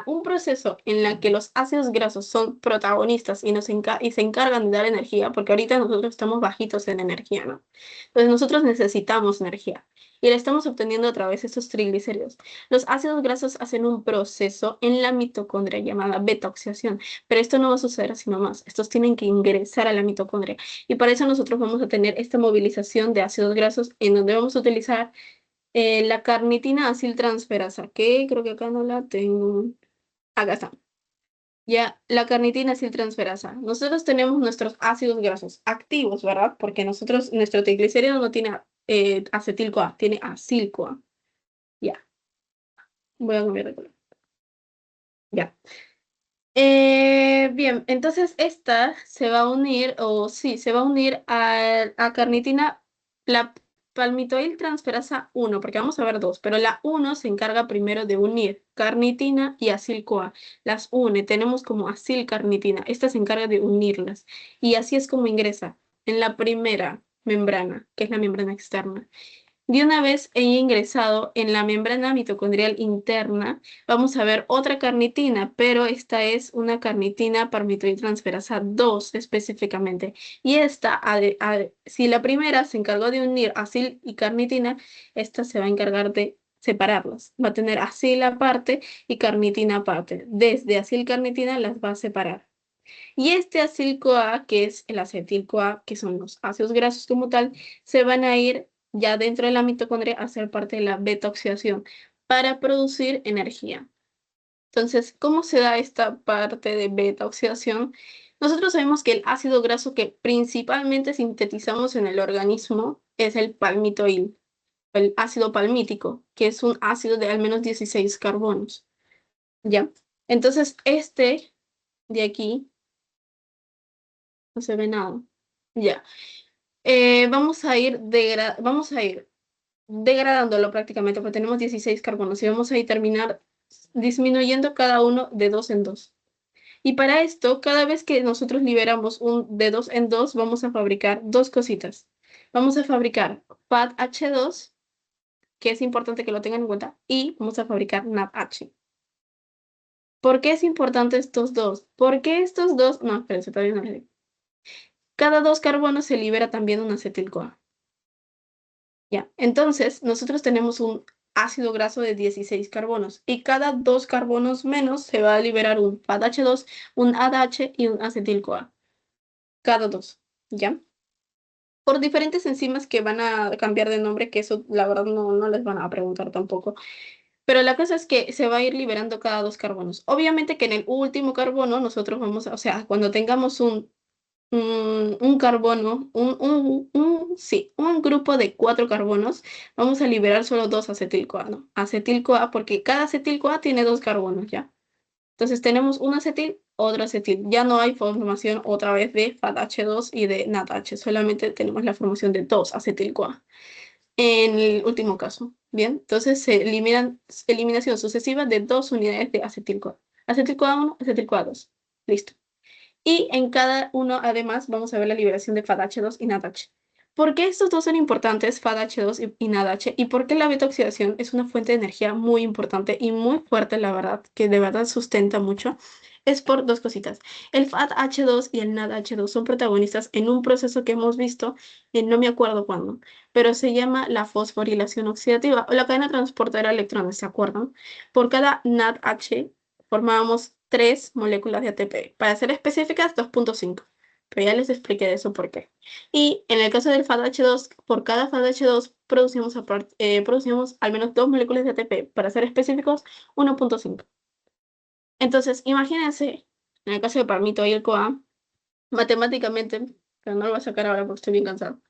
un proceso en la que los ácidos grasos son protagonistas y, y se encargan de dar energía, porque ahorita nosotros estamos bajitos en energía, ¿no? Entonces nosotros necesitamos energía y la estamos obteniendo a través de estos triglicéridos. Los ácidos grasos hacen un proceso en la mitocondria llamada beta-oxidación, pero esto no va a suceder así nomás. Estos tienen que ingresar a la mitocondria. Y para eso nosotros vamos a tener esta movilización de ácidos grasos en donde vamos a utilizar la carnitina aciltransferasa, que creo que acá no la tengo. Acá está. Ya, la carnitina aciltransferasa. Nosotros tenemos nuestros ácidos grasos activos, ¿verdad? Porque nuestro triglicérido no tiene acetil-CoA, tiene acil-CoA. Ya, voy a cambiar de color. Ya. Bien, entonces esta se va a unir, o sí, se va a unir a carnitina, la palmitoil transferasa 1, porque vamos a ver dos, pero la 1 se encarga primero de unir carnitina y acil-CoA. Las une, tenemos como acil-carnitina, esta se encarga de unirlas, y así es como ingresa en la primera membrana, que es la membrana externa. De una vez he ingresado en la membrana mitocondrial interna, vamos a ver otra carnitina, pero esta es una carnitina palmitoyltransferasa 2 específicamente. Y esta, si la primera se encargó de unir acil y carnitina, esta se va a encargar de separarlas. Va a tener acil aparte y carnitina aparte. Desde acil-carnitina las va a separar. Y este acil-CoA, que es el acetil-CoA, que son los ácidos grasos como tal, se van a ir ya dentro de la mitocondria a ser parte de la beta-oxidación para producir energía. Entonces, ¿cómo se da esta parte de beta-oxidación? Nosotros sabemos que el ácido graso que principalmente sintetizamos en el organismo es el palmitoil, el ácido palmítico, que es un ácido de al menos 16 carbonos. ¿Ya? Entonces, este de aquí no se ve nada. Ya. Vamos a ir degradándolo prácticamente, porque tenemos 16 carbonos y vamos a ir terminar disminuyendo cada uno de dos en dos. Y para esto, cada vez que nosotros liberamos un de dos en dos, vamos a fabricar dos cositas. Vamos a fabricar FADH2, que es importante que lo tengan en cuenta, y vamos a fabricar NADH. ¿Por qué es importante estos dos? Porque estos dos, no, espérense, todavía no les digo. Cada dos carbonos se libera también un acetil-CoA. Ya, entonces nosotros tenemos un ácido graso de 16 carbonos y cada dos carbonos menos se va a liberar un FADH2, un ADH y un acetil-CoA. Cada dos, ¿ya? Por diferentes enzimas que van a cambiar de nombre, que eso la verdad no les van a preguntar tampoco. Pero la cosa es que se va a ir liberando cada dos carbonos. Obviamente que en el último carbono nosotros vamos a, o sea, cuando tengamos un carbono, sí, un grupo de 4 carbonos, vamos a liberar solo dos acetil-CoA, ¿no? Acetil-CoA, porque cada acetil-CoA tiene dos carbonos, ¿ya? Entonces tenemos un acetil, otro acetil. Ya no hay formación otra vez de FADH2 y de NADH, solamente tenemos la formación de dos acetil-CoA. En el último caso, ¿bien? Entonces se eliminan, eliminación sucesiva de dos unidades de acetil-CoA. Acetil-CoA 1, acetil-CoA 2. Listo. Y en cada uno, además, vamos a ver la liberación de FADH2 y NADH. ¿Por qué estos dos son importantes, FADH2 y NADH? ¿Y por qué la beta-oxidación es una fuente de energía muy importante y muy fuerte, la verdad, que de verdad sustenta mucho? Es por dos cositas. El FADH2 y el NADH2 son protagonistas en un proceso que hemos visto, no me acuerdo cuándo, pero se llama la fosforilación oxidativa o la cadena transportadora de electrones, ¿se acuerdan? Por cada NADH formábamos 3 moléculas de ATP. Para ser específicas, 2,5. Pero ya les expliqué de eso por qué. Y en el caso del FADH2, por cada FADH2 producimos al menos 2 moléculas de ATP. Para ser específicos, 1,5. Entonces, imagínense, en el caso de palmito y el CoA, matemáticamente, pero no lo voy a sacar ahora porque estoy bien cansado.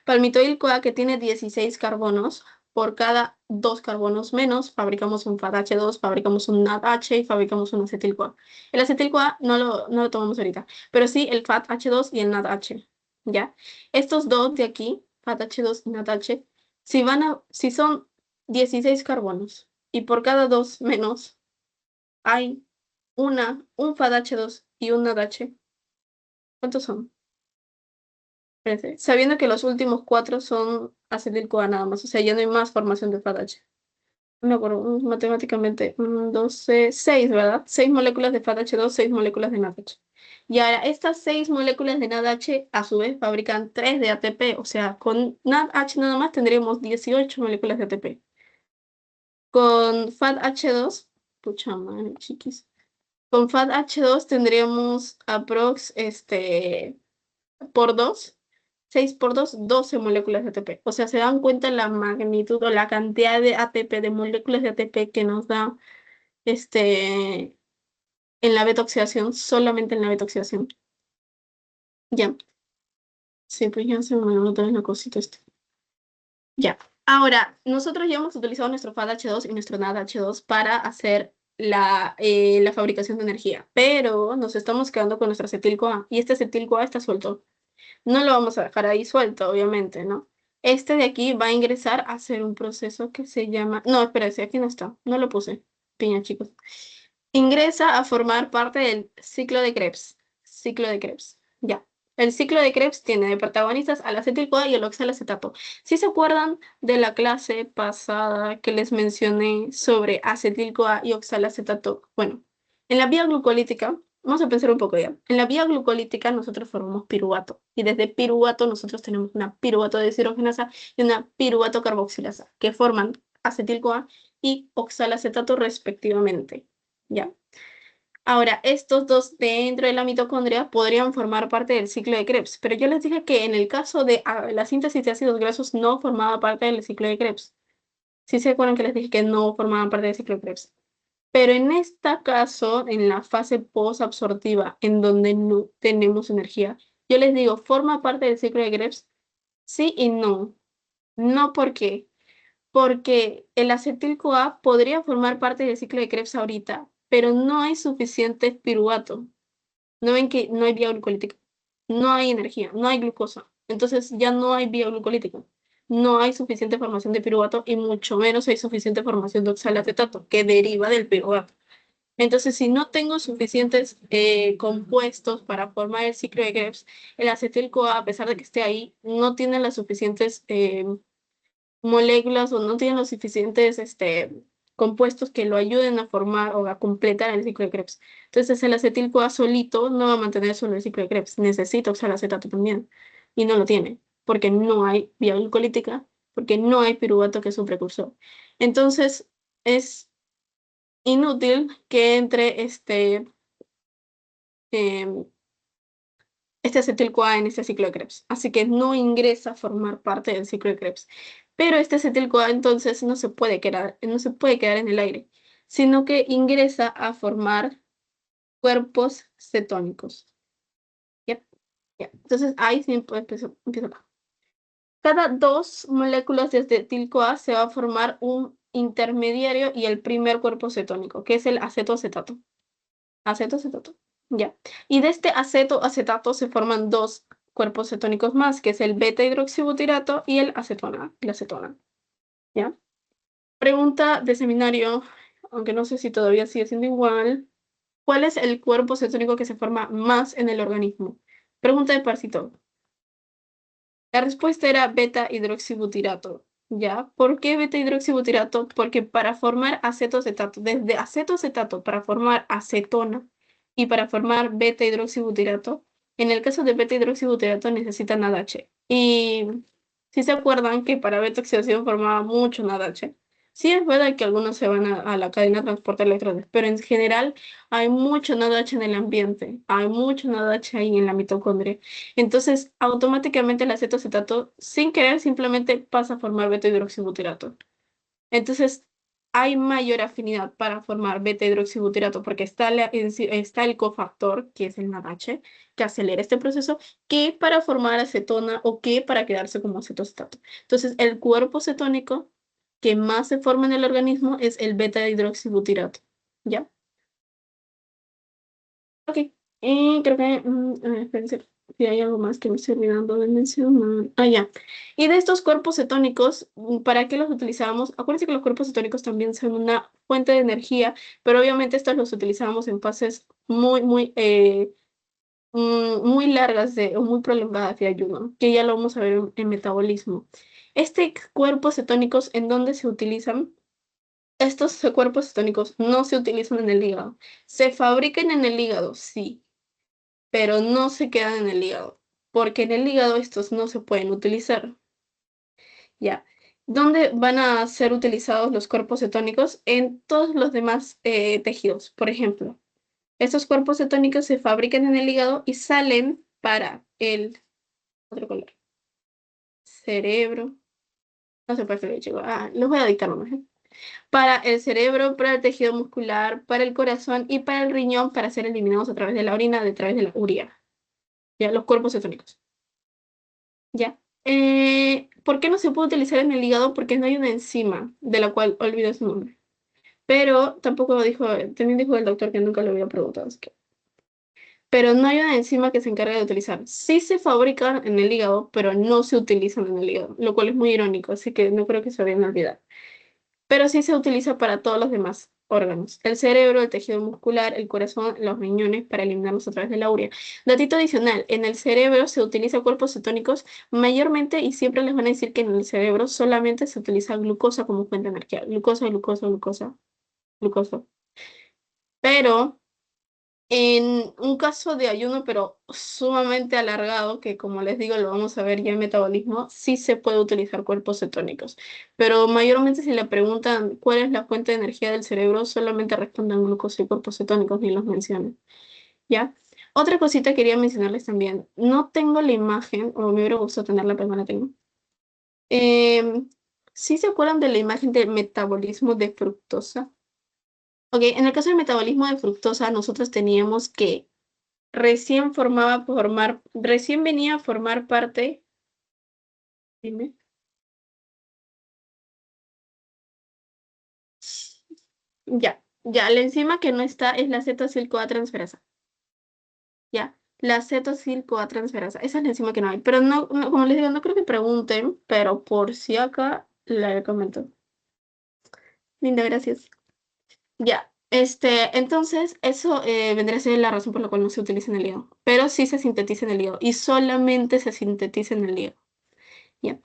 Palmito y el CoA que tiene 16 carbonos, por cada 2 carbonos menos, fabricamos un FADH2, fabricamos un NADH y fabricamos un acetil-CoA. El acetil-CoA no lo tomamos ahorita, pero sí el FADH2 y el NADH, ¿ya? Estos dos de aquí, FADH2 y NADH, si son 16 carbonos y por cada 2 menos hay un FADH2 y un NADH. ¿Cuántos son? Espérense. Sabiendo que los últimos 4 son acetil-CoA nada más, o sea, ya no hay más formación de FADH. No me acuerdo, matemáticamente, 12, 6, ¿verdad? 6 moléculas de FADH2, 6 moléculas de NADH. Y ahora, estas 6 moléculas de NADH, a su vez, fabrican 3 de ATP, o sea, con NADH nada más tendríamos 18 moléculas de ATP. Con FADH2, pucha madre, chiquis. Con FADH2 tendríamos aprox, por 2, 6 por 2, 12 moléculas de ATP. O sea, se dan cuenta la magnitud o la cantidad de ATP, de moléculas de ATP que nos da este, en la beta oxidación, solamente en la beta oxidación. Ya. Sí, pues ya se me olvidó otra vez la cosita esta. Ya. Ahora, nosotros ya hemos utilizado nuestro FADH2 y nuestro NADH2 para hacer la fabricación de energía, pero nos estamos quedando con nuestro acetil-CoA y este acetil-CoA está suelto. No lo vamos a dejar ahí suelto, obviamente, ¿no? Este de aquí va a ingresar a hacer un proceso que se llama... No, espérense, aquí no está. No lo puse. Piña, chicos. Ingresa a formar parte del ciclo de Krebs. Ciclo de Krebs. Ya. El ciclo de Krebs tiene de protagonistas al acetil-CoA y el oxalacetato. Si se acuerdan de la clase pasada que les mencioné sobre acetil-CoA y oxalacetato, bueno, en la vía glucolítica, vamos a pensar un poco ya. En la vía glucolítica nosotros formamos piruvato y desde piruvato nosotros tenemos una piruvato deshidrogenasa y una piruvato carboxilasa que forman acetil-CoA y oxalacetato respectivamente. ¿Ya? Ahora, estos dos dentro de la mitocondria podrían formar parte del ciclo de Krebs, pero yo les dije que en el caso de la síntesis de ácidos grasos no formaba parte del ciclo de Krebs. ¿Sí se acuerdan que les dije que no formaban parte del ciclo de Krebs? Pero en este caso, en la fase posabsortiva, en donde no tenemos energía, yo les digo, ¿forma parte del ciclo de Krebs? Sí y no. No, ¿por qué? Porque el acetil-CoA podría formar parte del ciclo de Krebs ahorita, pero no hay suficiente piruvato. ¿No ven que no hay vía glucolítica? No hay energía, no hay glucosa. Entonces ya no hay vía glucolítica. No hay suficiente formación de piruvato y mucho menos hay suficiente formación de oxalacetato, que deriva del piruvato. Entonces, si no tengo suficientes compuestos para formar el ciclo de Krebs, el acetil-CoA, a pesar de que esté ahí, no tiene las suficientes moléculas o no tienen los suficientes compuestos que lo ayuden a formar o a completar el ciclo de Krebs. Entonces el acetil-CoA solito no va a mantener solo el ciclo de Krebs, necesita oxalacetato también y no lo tiene porque no hay vía glucolítica, porque no hay piruvato que es un precursor. Entonces es inútil que entre em, este acetil-CoA en este ciclo de Krebs, así que no ingresa a formar parte del ciclo de Krebs. Pero este acetil-CoA entonces no se puede quedar en el aire, sino que ingresa a formar cuerpos cetónicos. ¿Ya? ¿Ya? Entonces ahí sí empiezo acá. Cada 2 moléculas de acetil-CoA se va a formar un intermediario y el primer cuerpo cetónico, que es el acetoacetato. Acetoacetato. Ya. Y de este acetato se forman 2 cuerpos cetónicos más, que es el beta-hidroxibutirato y el acetona, la acetona. ¿Ya? Pregunta de seminario, aunque no sé si todavía sigue siendo igual. ¿Cuál es el cuerpo cetónico que se forma más en el organismo? Pregunta de Parcito. La respuesta era beta-hidroxibutirato. ¿Ya? ¿Por qué beta-hidroxibutirato? Porque para formar acetoacetato, desde acetoacetato para formar acetona, y para formar beta-hidroxibutirato, en el caso de beta-hidroxibutirato necesita NADH. Y si se acuerdan que para beta-oxidación formaba mucho NADH. Sí es verdad que algunos se van a la cadena de transporte de electrones, pero en general hay mucho NADH en el ambiente, hay mucho NADH ahí en la mitocondria. Entonces, automáticamente el acetocetato, sin querer, simplemente pasa a formar beta-hidroxibutirato. Entonces, hay mayor afinidad para formar beta-hidroxibutirato porque está el cofactor, que es el NADH, que acelera este proceso, que para formar acetona o que para quedarse como acetocetato. Entonces, el cuerpo cetónico que más se forma en el organismo es el beta-hidroxibutirato. ¿Ya? Ok. Y creo que, espérense, si hay algo más que me estoy olvidando de mencionar. Ah, ya. Y de estos cuerpos cetónicos, ¿para qué los utilizamos? Acuérdense que los cuerpos cetónicos también son una fuente de energía, pero obviamente estos los utilizamos en fases muy largas o muy prolongadas de ayuno, que ya lo vamos a ver en metabolismo. Este cuerpos cetónicos, ¿en dónde se utilizan? Estos cuerpos cetónicos no se utilizan en el hígado. Se fabrican en el hígado, sí, pero no se quedan en el hígado, porque en el hígado estos no se pueden utilizar. Ya. ¿Dónde van a ser utilizados los cuerpos cetónicos? En todos los demás tejidos. Por ejemplo, estos cuerpos cetónicos se fabrican en el hígado y salen para el otro color, cerebro. No sé por qué lo he dicho. Los voy a dictar nomás, ¿eh? Para el cerebro, para el tejido muscular, para el corazón y para el riñón para ser eliminados a través de la orina, a través de la urea. Ya, los cuerpos cetónicos. Ya. ¿Por qué no se puede utilizar en el hígado? Porque no hay una enzima de la cual olvido su nombre. Pero tampoco dijo, también dijo el doctor que nunca le había preguntado. Así que... Pero no hay una enzima que se encargue de utilizar. Sí se fabrican en el hígado, pero no se utilizan en el hígado, lo cual es muy irónico, así que no creo que se vayan a olvidar. Pero sí se utiliza para todos los demás órganos. El cerebro, el tejido muscular, el corazón, los riñones para eliminarlos a través de la urea. Datito adicional, en el cerebro se utiliza cuerpos cetónicos mayormente y siempre les van a decir que en el cerebro solamente se utiliza glucosa como fuente de energía. Glucosa, glucosa, glucosa, glucosa. Pero en un caso de ayuno, pero sumamente alargado, que como les digo, lo vamos a ver ya en metabolismo, sí se puede utilizar cuerpos cetónicos. Pero mayormente si le preguntan cuál es la fuente de energía del cerebro, solamente respondan glucosa y cuerpos cetónicos, ni los mencionan. ¿Ya? Otra cosita quería mencionarles también. No tengo la imagen, o me hubiera gustado tenerla, pero no la tengo. ¿Sí se acuerdan de la imagen del metabolismo de fructosa? Ok, en el caso del metabolismo de fructosa, nosotros teníamos que recién venía a formar parte, dime, ya, la enzima que no está es la acetosil-CoA transferasa, ya, la acetosil-CoA transferasa, esa es la enzima que no hay, pero como les digo, no creo que pregunten, pero por si acá le comento. Linda, gracias. Ya, entonces eso vendría a ser la razón por la cual no se utiliza en el hígado, pero sí se sintetiza en el hígado y solamente se sintetiza en el hígado. Ya.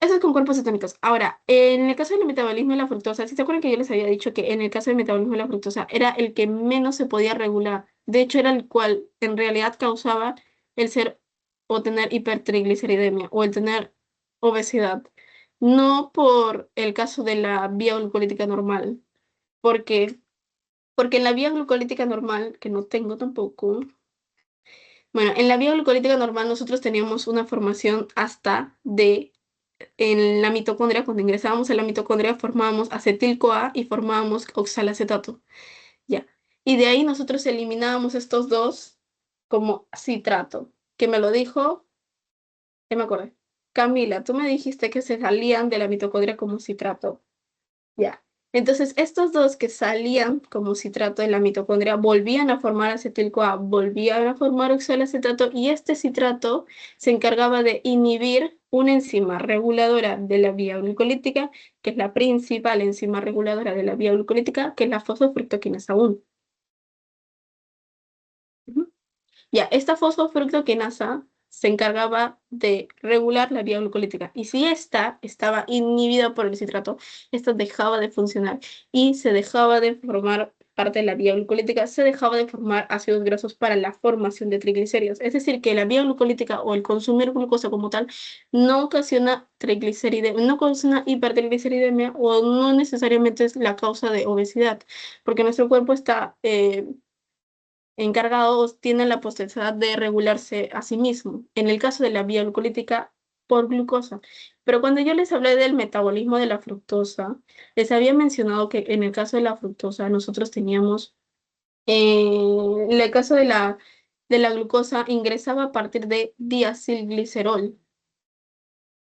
Eso es con cuerpos cetónicos. Ahora, en el caso del metabolismo de la fructosa, si se acuerdan que yo les había dicho que en el caso del metabolismo de la fructosa era el que menos se podía regular. De hecho, era el cual en realidad causaba el ser o tener hipertrigliceridemia o el tener obesidad. No por el caso de la vía glucolítica normal. ¿Por qué? Porque en la vía glucolítica normal, que no tengo tampoco, bueno, en la vía glucolítica normal nosotros teníamos una formación hasta de en la mitocondria, cuando ingresábamos a la mitocondria, formábamos acetil-CoA y formábamos oxalacetato. Ya. Y de ahí nosotros eliminábamos estos dos como citrato, que me lo dijo, ya me acordé. Camila, tú me dijiste que se salían de la mitocondria como citrato. Ya. Entonces, estos dos que salían como citrato de la mitocondria volvían a formar acetil-CoA, volvían a formar oxalacetato y este citrato se encargaba de inhibir una enzima reguladora de la vía glucolítica, que es la principal enzima reguladora de la vía glucolítica, que es la fosfofructoquinasa 1. Ujú. Ya, esta fosfofructoquinasa se encargaba de regular la vía glucolítica. Y si esta estaba inhibida por el citrato, esta dejaba de funcionar y se dejaba de formar parte de la vía glucolítica, se dejaba de formar ácidos grasos para la formación de triglicéridos. Es decir, que la vía glucolítica o el consumir glucosa como tal no ocasiona triglicéridos, no ocasiona hipertrigliceridemia o no necesariamente es la causa de obesidad, porque nuestro cuerpo está encargado, tiene la potestad de regularse a sí mismo. En el caso de la vía glucolítica, por glucosa. Pero cuando yo les hablé del metabolismo de la fructosa, les había mencionado que en el caso de la fructosa nosotros teníamos, en el caso de la glucosa ingresaba a partir de diacilglicerol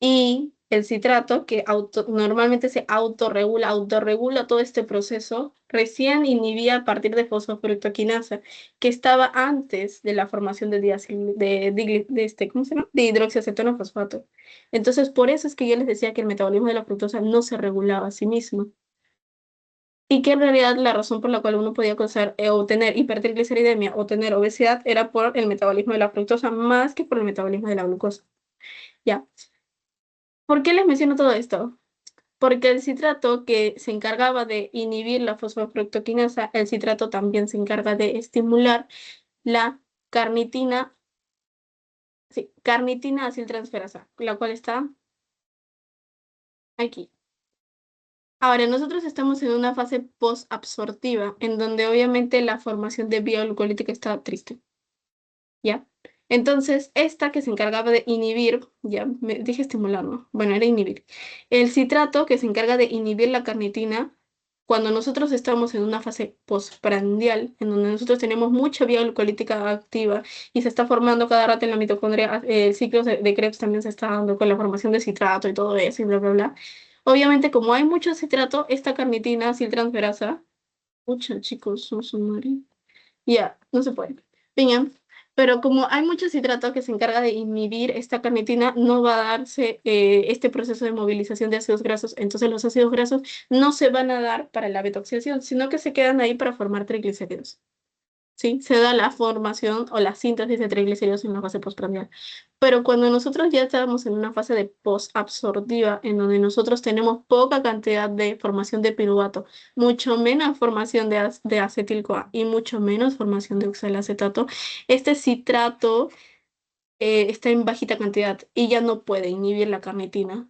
y el citrato que normalmente se autorregula todo este proceso, recién inhibía a partir de fosfofructoquinasa, que estaba antes de la formación de, ¿cómo se llama? De hidroxiacetona fosfato. Entonces, por eso es que yo les decía que el metabolismo de la fructosa no se regulaba a sí mismo. Y que en realidad la razón por la cual uno podía causar o tener hipertrigliceridemia o tener obesidad era por el metabolismo de la fructosa más que por el metabolismo de la glucosa. Ya. ¿Por qué les menciono todo esto? Porque el citrato que se encargaba de inhibir la fosfofructoquinasa, el citrato también se encarga de estimular la carnitina, sí, carnitina aciltransferasa, la cual está aquí. Ahora, nosotros estamos en una fase posabsortiva, en donde obviamente la formación de vía glucolítica está triste, ¿ya? Entonces, esta que se encargaba de inhibir, ya me dije estimular, ¿no? Bueno, era inhibir. El citrato que se encarga de inhibir la carnitina, cuando nosotros estamos en una fase postprandial, en donde nosotros tenemos mucha vía glucolítica activa y se está formando cada rato en la mitocondria, el ciclo de Krebs también se está dando con la formación de citrato y todo eso y bla, bla, bla. Obviamente, como hay mucho citrato, esta carnitina aciltransferasa, mucha, chicos, no son Mari. Ya, no se puede. Piña. Pero como hay mucho citrato que se encarga de inhibir esta carnitina, no va a darse este proceso de movilización de ácidos grasos. Entonces los ácidos grasos no se van a dar para la betoxidación, sino que se quedan ahí para formar triglicéridos. ¿Sí? Se da la formación o la síntesis de triglicéridos en la fase postprandial. Pero cuando nosotros ya estamos en una fase de posabsortiva, en donde nosotros tenemos poca cantidad de formación de piruvato, mucho menos formación de acetil-CoA y mucho menos formación de oxalacetato, este citrato está en bajita cantidad y ya no puede inhibir la carnitina.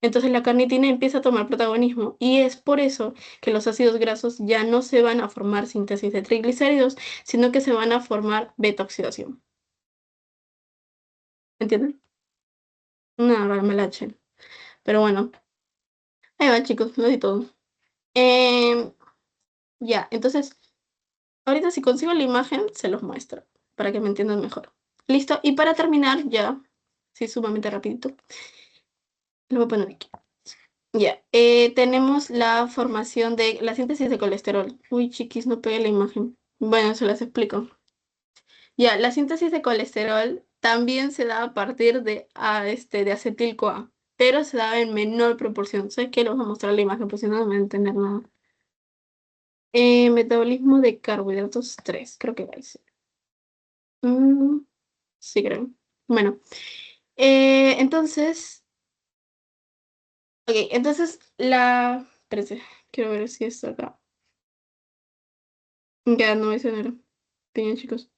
Entonces la carnitina empieza a tomar protagonismo y es por eso que los ácidos grasos ya no se van a formar síntesis de triglicéridos, sino que se van a formar beta-oxidación. ¿Entienden? Una remelache. Pero bueno, ahí va chicos, lo di todo. Em, ya, entonces, ahorita si consigo la imagen, se los muestro para que me entiendan mejor. Listo, y para terminar ya, sí, sumamente rapidito, lo voy a poner aquí. Ya, tenemos la formación de la síntesis de colesterol. Uy, chiquis, no pegué la imagen. Bueno, se las explico. Ya, la síntesis de colesterol también se da a partir de acetil-CoA, pero se da en menor proporción. ¿Sabes qué? Les voy a mostrar la imagen, pues si no, no van a entender nada. Metabolismo de carbohidratos 3, creo que va a decir. Mm, sí, creo. Bueno, entonces, ok, entonces espérense, quiero ver si está acá. Ya, no, ese no era. Bien, chicos.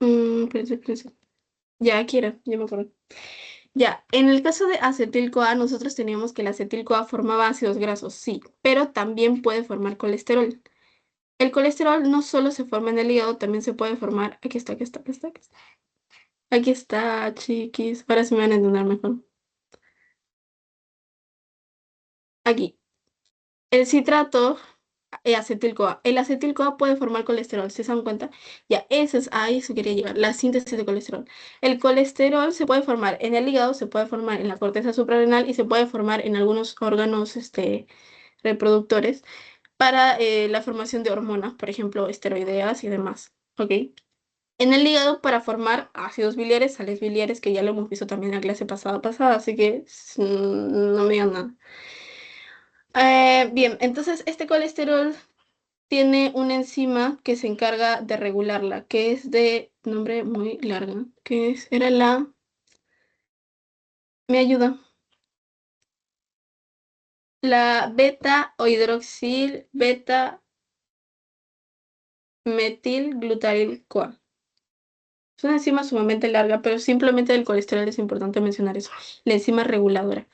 Espérense. Ya, aquí era, ya me acuerdo. Ya, en el caso de acetil-CoA, nosotros teníamos que el acetil-CoA formaba ácidos grasos, sí, pero también puede formar colesterol. El colesterol no solo se forma en el hígado, también se puede formar. Aquí está, aquí está, aquí está, aquí está. Aquí está, chiquis. Ahora sí me van a entender mejor. Aquí. El citrato acetil-CoA. El acetil-CoA puede formar colesterol, ¿se dan cuenta? Ya, a eso quería llegar, la síntesis de colesterol. El colesterol se puede formar en el hígado, se puede formar en la corteza suprarrenal y se puede formar en algunos órganos reproductores para la formación de hormonas, por ejemplo, esteroideas y demás. ¿Ok? En el hígado para formar ácidos biliares, sales biliares, que ya lo hemos visto también en la clase pasada, así que no me digan nada. Bien, entonces este colesterol tiene una enzima que se encarga de regularla, que es de nombre muy largo, era me ayuda, La beta o hidroxil beta metilglutaril-CoA. Es una enzima sumamente larga, pero simplemente del colesterol es importante mencionar eso. La enzima reguladora.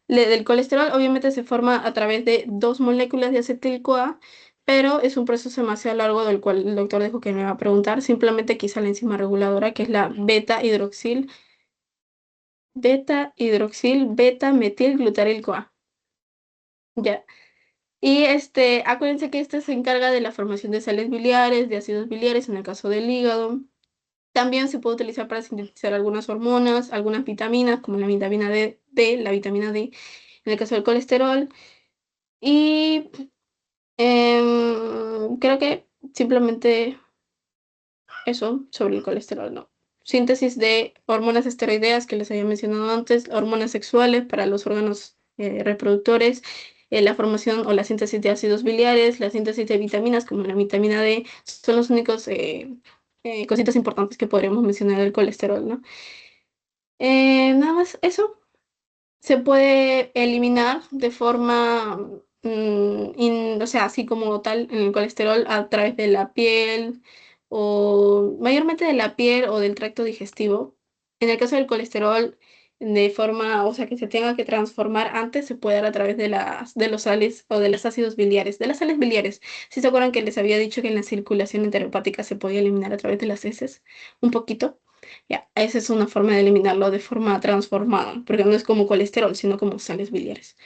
Del colesterol obviamente se forma a través de dos moléculas de acetil-CoA, pero es un proceso demasiado largo del cual el doctor dijo que me iba a preguntar. Simplemente quizá la enzima reguladora, que es la beta-hidroxil beta-metilglutaril-CoA. Ya. Y acuérdense que este se encarga de la formación de sales biliares, de ácidos biliares en el caso del hígado. También se puede utilizar para sintetizar algunas hormonas, algunas vitaminas, como la vitamina la vitamina D, en el caso del colesterol. Y creo que simplemente eso sobre el colesterol, ¿no? Síntesis de hormonas esteroideas que les había mencionado antes, hormonas sexuales para los órganos reproductores, la formación o la síntesis de ácidos biliares, la síntesis de vitaminas como la vitamina D, son los únicos cositas importantes que podríamos mencionar del colesterol, ¿no? Nada más eso se puede eliminar de forma, o sea, así como tal en el colesterol a través de la piel o mayormente de la piel o del tracto digestivo. En el caso del colesterol, de forma, o sea, que se tenga que transformar antes, se puede dar a través de los sales o de los ácidos biliares, de las sales biliares. Si se acuerdan que les había dicho que en la circulación enteropática se podía eliminar a través de las heces, un poquito. Ya, esa es una forma de eliminarlo de forma transformada, porque no es como colesterol, sino como sales biliares.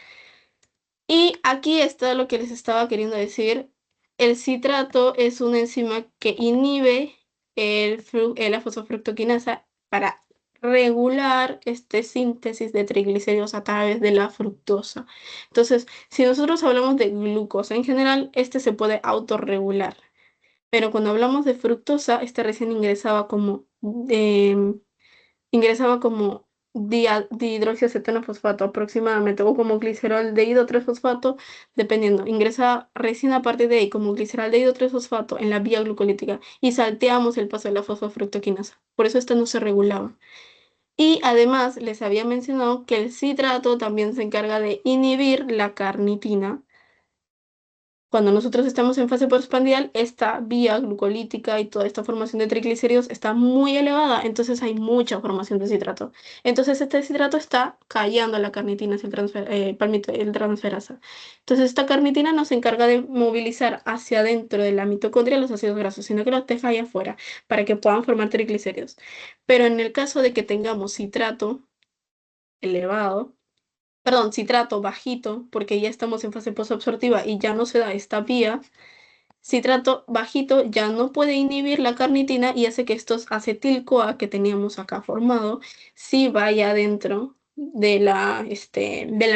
Y aquí está lo que les estaba queriendo decir. El citrato es una enzima que inhibe la fosfofructoquinasa para regular este síntesis de triglicéridos a través de la fructosa. Entonces, si nosotros hablamos de glucosa en general, este se puede autorregular. Pero cuando hablamos de fructosa, este recién ingresaba como dihidroxiacetano-fosfato aproximadamente, o como gliceraldehído 3-fosfato, dependiendo. Ingresa recién a partir de ahí como gliceraldehído 3-fosfato en la vía glucolítica y salteamos el paso de la fosfofructoquinasa. Por eso esta no se regulaba. Y además les había mencionado que el citrato también se encarga de inhibir la carnitina. Cuando nosotros estamos en fase postprandial, esta vía glucolítica y toda esta formación de triglicéridos está muy elevada, entonces hay mucha formación de citrato. Entonces este citrato está callando la carnitina hacia el transferasa. Entonces esta carnitina no se encarga de movilizar hacia adentro de la mitocondria los ácidos grasos, sino que los deja ahí afuera para que puedan formar triglicéridos. Pero en el caso de que tengamos citrato elevado, perdón, citrato bajito, porque ya estamos en fase posabsortiva y ya no se da esta vía, citrato bajito ya no puede inhibir la carnitina y hace que estos acetil-CoA que teníamos acá formado sí vaya dentro de la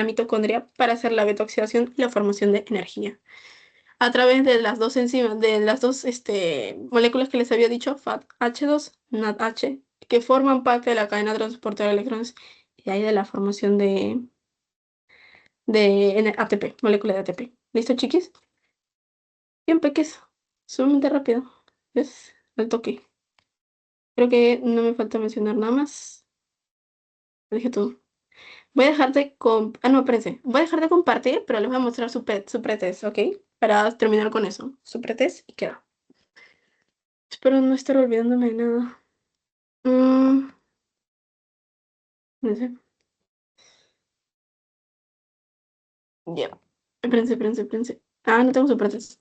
mitocondria para hacer la beta-oxidación y la formación de energía. A través de las dos enzimas, de las dos moléculas que les había dicho, FATH2, NADH, que forman parte de la cadena transportadora de electrones y de ahí de la formación de ATP, molécula de ATP. ¿Listo, chiquis? Bien, peques. Sumamente rápido. Es el toque. Creo que no me falta mencionar nada más. Lo dije todo. Voy a dejar de no, espérense. Voy a dejar de compartir, pero les voy a mostrar su pretest, ¿ok? Para terminar con eso. Su pretest y queda. Espero no estar olvidándome de nada. Mm, no sé. Ya. Espérense, espérense, espérense. Ah, no tengo su pretest.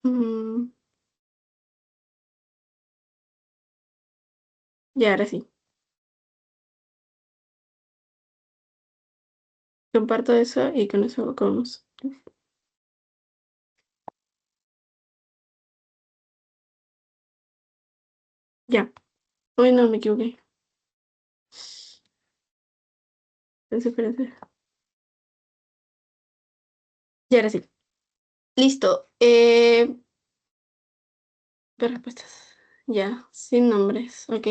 Mm, ya, ahora sí. Comparto eso y con eso acabamos. Ya. Hoy no me equivoqué. Espérense, espérense. Ya, ahora sí. Listo. Ver respuestas. Ya, sin nombres, ok.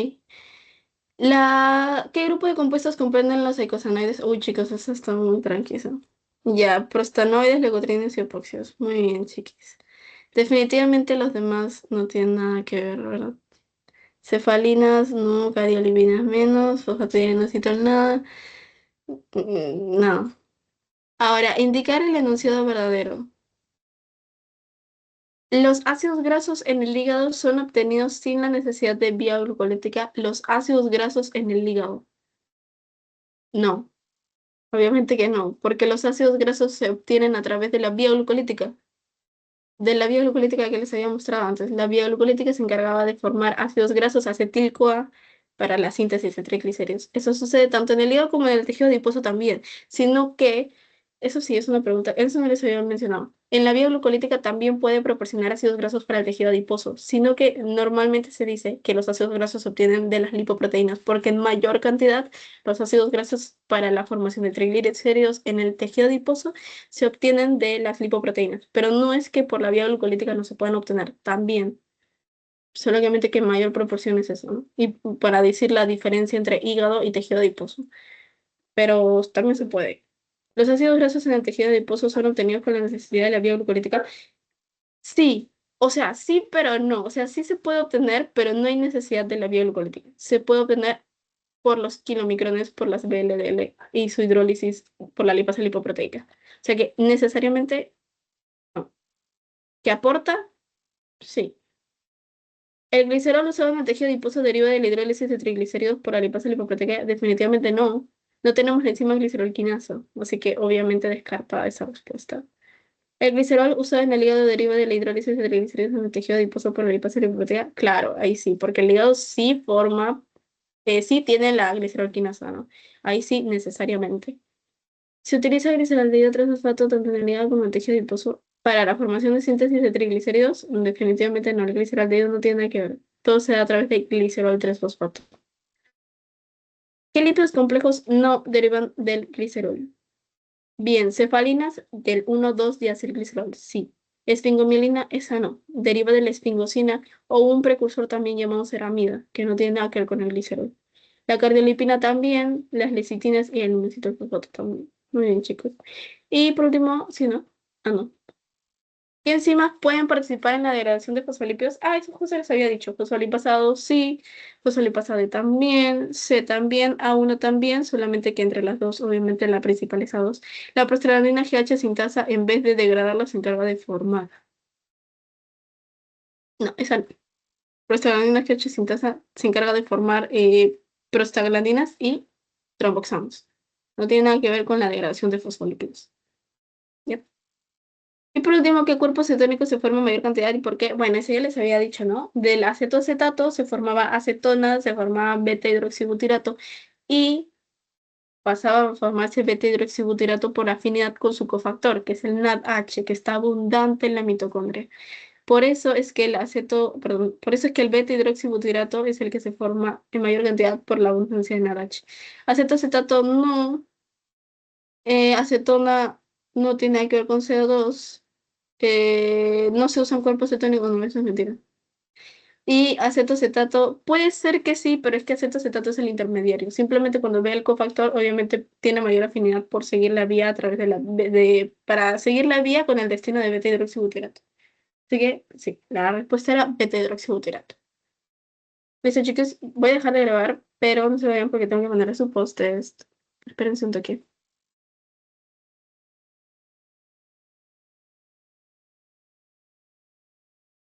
¿Qué grupo de compuestos comprenden los eicosanoides? Uy, chicos, eso está muy tranquilo. Ya, prostanoides, leucotrienes y epoxios. Muy bien, chiquis. Definitivamente los demás no tienen nada que ver, ¿verdad? Cefalinas, no, cariolibinas menos, fosfatidina nada. No. Ahora, indicar el enunciado verdadero. Los ácidos grasos en el hígado son obtenidos sin la necesidad de vía glucolítica. Los ácidos grasos en el hígado. No, obviamente que no, porque los ácidos grasos se obtienen a través de la vía glucolítica. De la vía glucolítica que les había mostrado antes. La vía glucolítica se encargaba de formar ácidos grasos acetil-CoA para la síntesis de triglicéridos. Eso sucede tanto en el hígado como en el tejido adiposo también, sino que, eso sí es una pregunta, eso no les había mencionado. En la vía glucolítica también puede proporcionar ácidos grasos para el tejido adiposo, sino que normalmente se dice que los ácidos grasos se obtienen de las lipoproteínas, porque en mayor cantidad los ácidos grasos para la formación de triglicéridos en el tejido adiposo se obtienen de las lipoproteínas, pero no es que por la vía glucolítica no se puedan obtener también, solamente que en mayor proporción es eso, ¿no? Y para decir la diferencia entre hígado y tejido adiposo, pero también se puede. Los ácidos grasos en el tejido adiposo son obtenidos por la necesidad de la vía glucolítica. Sí, o sea, sí, pero no. O sea, sí se puede obtener, pero no hay necesidad de la vía glucolítica. Se puede obtener por los kilomicrones, por las VLDL y su hidrólisis por la lipasa lipoproteica. O sea que necesariamente no. ¿Que aporta? Sí. ¿El glicerol usado en el tejido adiposo deriva de la hidrólisis de triglicéridos por la lipasa lipoproteica? Definitivamente no. No tenemos la enzima glicerol-quinasa, así que obviamente descarta esa respuesta. ¿El glicerol usado en el hígado deriva de la hidrólisis de triglicéridos en el tejido adiposo por la lipasa lipoproteica? Claro, ahí sí, porque el hígado sí forma, sí tiene la glicerol-quinasa, ¿no? Ahí sí, necesariamente. Se utiliza gliceraldehído 3-fosfato tanto en el hígado como en el tejido adiposo para la formación de síntesis de triglicéridos. Definitivamente no, el gliceraldehído no tiene nada que ver. Todo se da a través de glicerol 3-fosfato. ¿Qué lípidos complejos no derivan del glicerol? Bien, cefalinas del 1,2-diacilglicerol, sí. Esfingomielina, esa no. Deriva de la esfingosina o un precursor también llamado ceramida, que no tiene nada que ver con el glicerol. La cardiolipina también, las lecitinas y el inositol-fosfato también. Muy bien, chicos. Y por último, sí, ¿no? Ah, no. ¿Qué enzimas pueden participar en la degradación de fosfolípidos? Ah, eso justo les había dicho. Fosfolipasado sí, fosfolipasado D también, C también, A1 también, solamente que entre las dos, obviamente la principal es A2. La prostaglandina GH sintasa, en vez de degradarla, se encarga de formar. No, esa no. Prostaglandina GH sintasa se encarga de formar prostaglandinas y tromboxanos. No tiene nada que ver con la degradación de fosfolípidos. ¿Ya? Y por último, ¿qué cuerpo cetónico se forma en mayor cantidad y por qué? Bueno, eso ya les había dicho, ¿no? Del acetoacetato se formaba acetona, se formaba beta-hidroxibutirato y pasaba a formarse beta-hidroxibutirato por afinidad con su cofactor, que es el NADH, que está abundante en la mitocondria. Por eso es que por eso es que el beta-hidroxibutirato es el que se forma en mayor cantidad por la abundancia de NADH. Acetoacetato no, acetona no tiene nada que ver con CO2. No se usan cuerpos cetónicos, no, eso es mentira. Y acetocetato, puede ser que sí, pero es que acetocetato es el intermediario. Simplemente cuando ve el cofactor, obviamente tiene mayor afinidad por seguir la vía a través de para seguir la vía con el destino de beta-hidroxibutirato. Así que sí, la respuesta era beta-hidroxibutirato. Listo, chicos, voy a dejar de grabar, pero no se vayan porque tengo que mandar a su post-test. Espérense un toque.